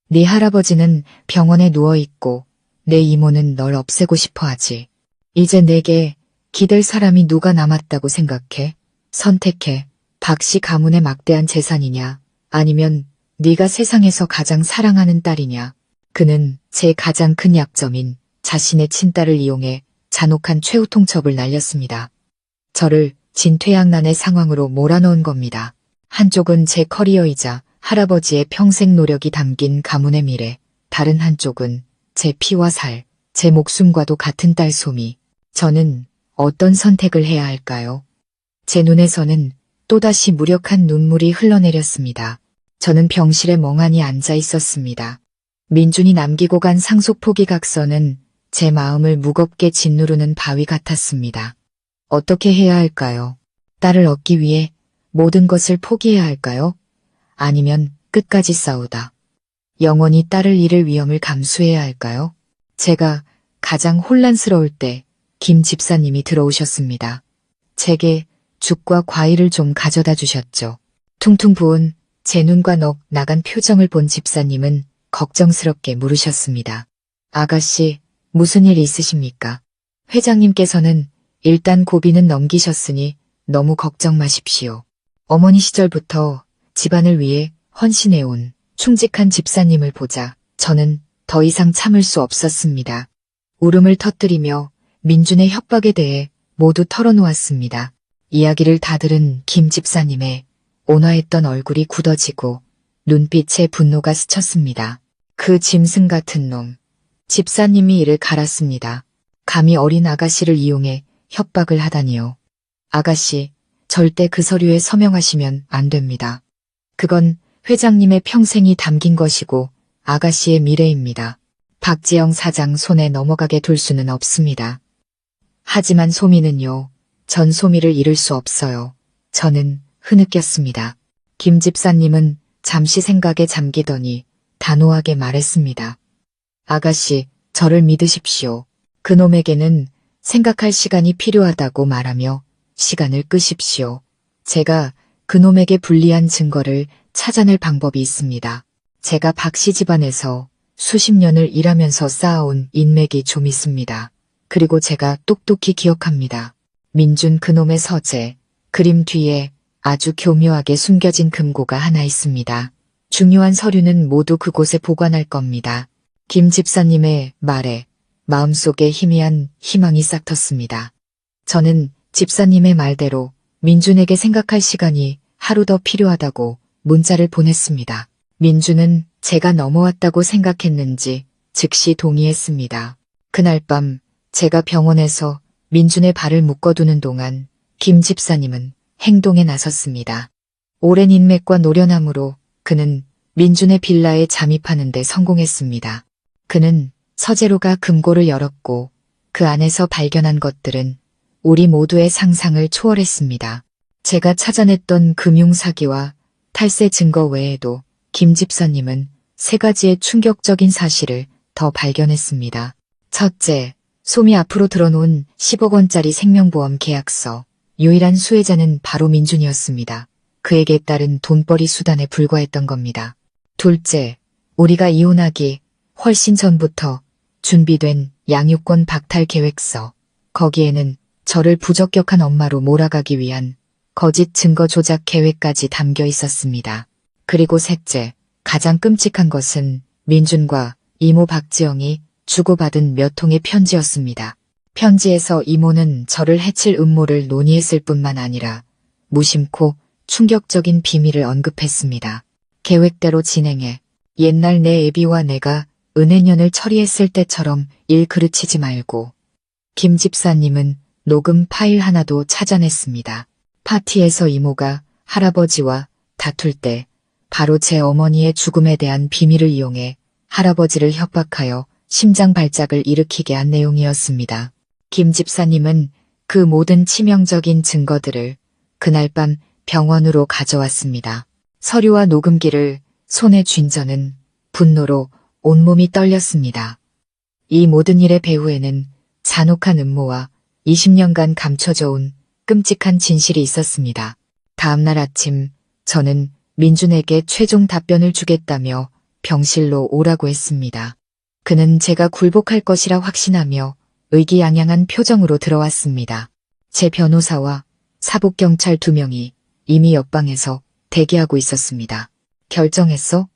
네 할아버지는 병원에 누워있고 내 이모는 널 없애고 싶어 하지. 이제 내게 기댈 사람이 누가 남았다고 생각해? 선택해. 박씨 가문의 막대한 재산이냐? 아니면 네가 세상에서 가장 사랑하는 딸이냐? 그는 제 가장 큰 약점인 자신의 친딸을 이용해 잔혹한 최후 통첩을 날렸습니다. 저를 진퇴양난의 상황으로 몰아넣은 겁니다. 한쪽은 제 커리어이자 할아버지의 평생 노력이 담긴 가문의 미래, 다른 한쪽은 제 피와 살, 제 목숨과도 같은 딸 소미. 저는 어떤 선택을 해야 할까요? 제 눈에서는 또다시 무력한 눈물이 흘러내렸습니다. 저는 병실에 멍하니 앉아 있었습니다. 민준이 남기고 간 상속 포기 각서는 제 마음을 무겁게 짓누르는 바위 같았습니다. 어떻게 해야 할까요? 딸을 얻기 위해 모든 것을 포기해야 할까요? 아니면 끝까지 싸우다 영원히 딸을 잃을 위험을 감수해야 할까요? 제가 가장 혼란스러울 때 김 집사님이 들어오셨습니다. 제게 죽과 과일을 좀 가져다 주셨죠. 퉁퉁 부은 제 눈과 넋 나간 표정을 본 집사님은 걱정스럽게 물으셨습니다. 아가씨, 무슨 일 있으십니까? 회장님께서는 일단 고비는 넘기셨으니 너무 걱정 마십시오. 어머니 시절부터 집안을 위해 헌신해온 충직한 집사님을 보자 저는 더 이상 참을 수 없었습니다. 울음을 터뜨리며 민준의 협박에 대해 모두 털어놓았습니다. 이야기를 다 들은 김 집사님의 온화했던 얼굴이 굳어지고 눈빛에 분노가 스쳤습니다. 그 짐승 같은 놈. 집사님이 이를 갈았습니다. 감히 어린 아가씨를 이용해 협박을 하다니요. 아가씨, 절대 그 서류에 서명하시면 안 됩니다. 그건 회장님의 평생이 담긴 것이고 아가씨의 미래입니다. 박지영 사장 손에 넘어가게 둘 수는 없습니다. 하지만 소미는요. 전 소미를 잃을 수 없어요. 저는 흐느꼈습니다. 김 집사님은 잠시 생각에 잠기더니 단호하게 말했습니다. 아가씨, 저를 믿으십시오. 그놈에게는 생각할 시간이 필요하다고 말하며 시간을 끄십시오. 제가 그놈에게 불리한 증거를 찾아낼 방법이 있습니다. 제가 박씨 집안에서 수십 년을 일하면서 쌓아온 인맥이 좀 있습니다. 그리고 제가 똑똑히 기억합니다. 민준 그놈의 서재, 그림 뒤에 아주 교묘하게 숨겨진 금고가 하나 있습니다. 중요한 서류는 모두 그곳에 보관할 겁니다. 김 집사님의 말에 마음속에 희미한 희망이 싹 텄습니다. 저는 집사님의 말대로 민준에게 생각할 시간이 하루 더 필요하다고 문자를 보냈습니다. 민준은 제가 넘어왔다고 생각했는지 즉시 동의했습니다. 그날 밤 제가 병원에서 민준의 발을 묶어두는 동안 김 집사님은 행동에 나섰습니다. 오랜 인맥과 노련함으로 그는 민준의 빌라에 잠입하는 데 성공했습니다. 그는 서재로가 금고를 열었고 그 안에서 발견한 것들은 우리 모두의 상상을 초월했습니다. 제가 찾아냈던 금융사기와 탈세 증거 외에도 김 집사님은 세 가지의 충격적인 사실을 더 발견했습니다. 첫째, 솜이 앞으로 들어놓은 10억 원짜리 생명보험 계약서. 유일한 수혜자는 바로 민준이었습니다. 그에게 따른 돈벌이 수단에 불과했던 겁니다. 둘째, 우리가 이혼하기 훨씬 전부터 준비된 양육권 박탈 계획서. 거기에는 저를 부적격한 엄마로 몰아가기 위한 거짓 증거 조작 계획까지 담겨 있었습니다. 그리고 셋째, 가장 끔찍한 것은 민준과 이모 박지영이 주고받은 몇 통의 편지였습니다. 편지에서 이모는 저를 해칠 음모를 논의했을 뿐만 아니라 무심코 충격적인 비밀을 언급했습니다. 계획대로 진행해. 옛날 내 애비와 내가 은혜년을 처리했을 때처럼 일 그르치지 말고. 김 집사님은 녹음 파일 하나도 찾아냈습니다. 파티에서 이모가 할아버지와 다툴 때 바로 제 어머니의 죽음에 대한 비밀을 이용해 할아버지를 협박하여 심장 발작을 일으키게 한 내용이었습니다. 김 집사님은 그 모든 치명적인 증거들을 그날 밤 병원으로 가져왔습니다. 서류와 녹음기를 손에 쥔 저는 분노로 온몸이 떨렸습니다. 이 모든 일의 배후에는 잔혹한 음모와 20년간 감춰져 온 끔찍한 진실이 있었습니다. 다음날 아침 저는 민준에게 최종 답변을 주겠다며 병실로 오라고 했습니다. 그는 제가 굴복할 것이라 확신하며 의기양양한 표정으로 들어왔습니다. 제 변호사와 사복경찰 2명이 이미 옆방에서 대기하고 있었습니다. 결정했어?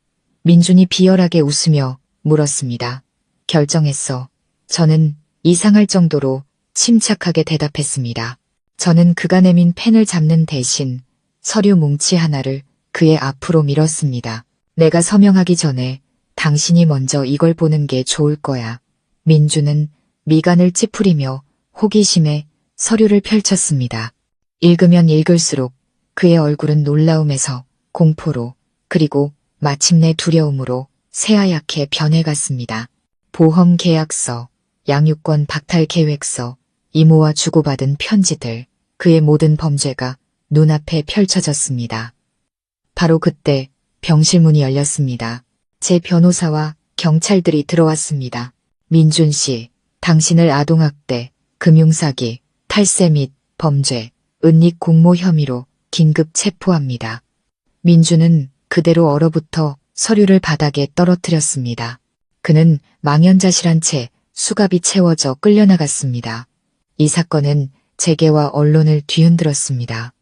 민준이 비열하게 웃으며 물었습니다. 결정했어. 저는 이상할 정도로 침착하게 대답했습니다. 저는 그가 내민 펜을 잡는 대신 서류 뭉치 하나를 그의 앞으로 밀었습니다. 내가 서명하기 전에 당신이 먼저 이걸 보는 게 좋을 거야. 민준은 미간을 찌푸리며 호기심에 서류를 펼쳤습니다. 읽으면 읽을수록 그의 얼굴은 놀라움에서 공포로 그리고 마침내 두려움으로 새하얗게 변해갔습니다. 보험 계약서, 양육권 박탈 계획서, 이모와 주고받은 편지들, 그의 모든 범죄가 눈앞에 펼쳐졌습니다. 바로 그때 병실 문이 열렸습니다. 제 변호사와 경찰들이 들어왔습니다. 민준 씨, 당신을 아동학대, 금융사기, 탈세 및 범죄, 은닉 공모 혐의로 긴급 체포합니다. 민준은 그대로 얼어붙어 서류를 바닥에 떨어뜨렸습니다. 그는 망연자실한 채 수갑이 채워져 끌려나갔습니다. 이 사건은 재계와 언론을 뒤흔들었습니다.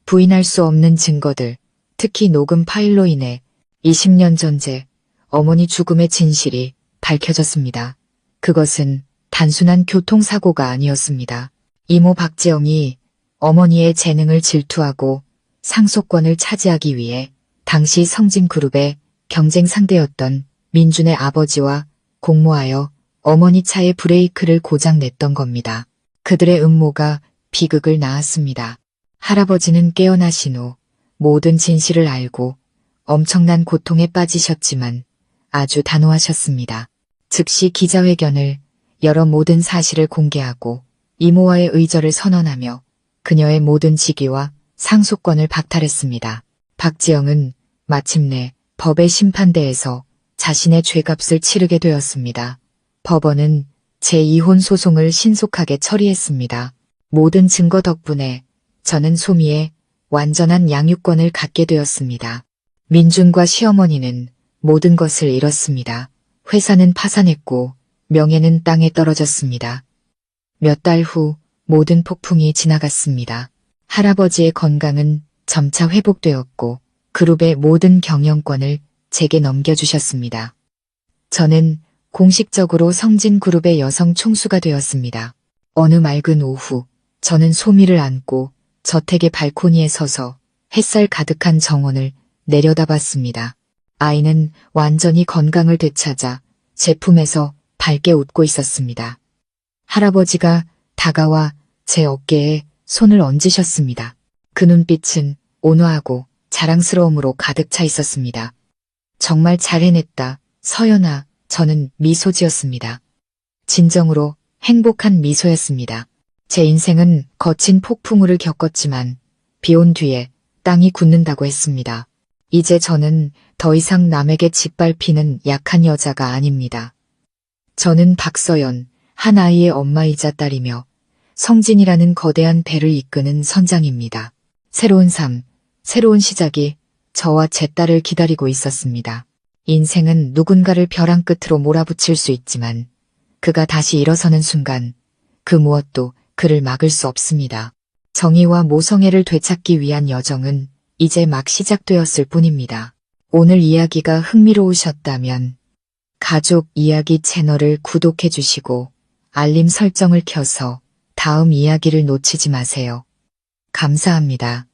부인할 수 없는 증거들, 특히 녹음 파일로 인해 20년 전제 어머니 죽음의 진실이 밝혀졌습니다. 그것은 단순한 교통사고가 아니었습니다. 이모 박지영이 어머니의 재능을 질투하고 상속권을 차지하기 위해 당시 성진그룹의 경쟁 상대였던 민준의 아버지와 공모하여 어머니 차의 브레이크를 고장냈던 겁니다. 그들의 음모가 비극을 낳았습니다. 할아버지는 깨어나신 후 모든 진실을 알고 엄청난 고통에 빠지셨지만 아주 단호하셨습니다. 즉시 기자회견을 열어 모든 사실을 공개하고 이모와의 의절을 선언하며 그녀의 모든 직위와 상속권을 박탈했습니다. 박지영은 마침내 법의 심판대에서 자신의 죄값을 치르게 되었습니다. 법원은 제2혼 소송을 신속하게 처리했습니다. 모든 증거 덕분에 저는 소미의 완전한 양육권을 갖게 되었습니다. 민준과 시어머니는 모든 것을 잃었습니다. 회사는 파산했고 명예는 땅에 떨어졌습니다. 몇 달 후 모든 폭풍이 지나갔습니다. 할아버지의 건강은 점차 회복되었고 그룹의 모든 경영권을 제게 넘겨주셨습니다. 저는 공식적으로 성진그룹의 여성 총수가 되었습니다. 어느 맑은 오후 저는 소미를 안고 저택의 발코니에 서서 햇살 가득한 정원을 내려다봤습니다. 아이는 완전히 건강을 되찾아 제 품에서 밝게 웃고 있었습니다. 할아버지가 다가와 제 어깨에 손을 얹으셨습니다. 그 눈빛은 온화하고 자랑스러움으로 가득 차 있었습니다. 정말 잘 해냈다, 서연아. 저는 미소 지었습니다. 진정으로 행복한 미소였습니다. 제 인생은 거친 폭풍우를 겪었지만 비온 뒤에 땅이 굳는다고 했습니다. 이제 저는 더 이상 남에게 짓밟히는 약한 여자가 아닙니다. 저는 박서연, 한 아이의 엄마이자 딸이며 성진이라는 거대한 배를 이끄는 선장입니다. 새로운 삶, 새로운 시작이 저와 제 딸을 기다리고 있었습니다. 인생은 누군가를 벼랑 끝으로 몰아붙일 수 있지만 그가 다시 일어서는 순간 그 무엇도 그를 막을 수 없습니다. 정의와 모성애를 되찾기 위한 여정은 이제 막 시작되었을 뿐입니다. 오늘 이야기가 흥미로우셨다면 가족 이야기 채널을 구독해 주시고 알림 설정을 켜서 다음 이야기를 놓치지 마세요. 감사합니다.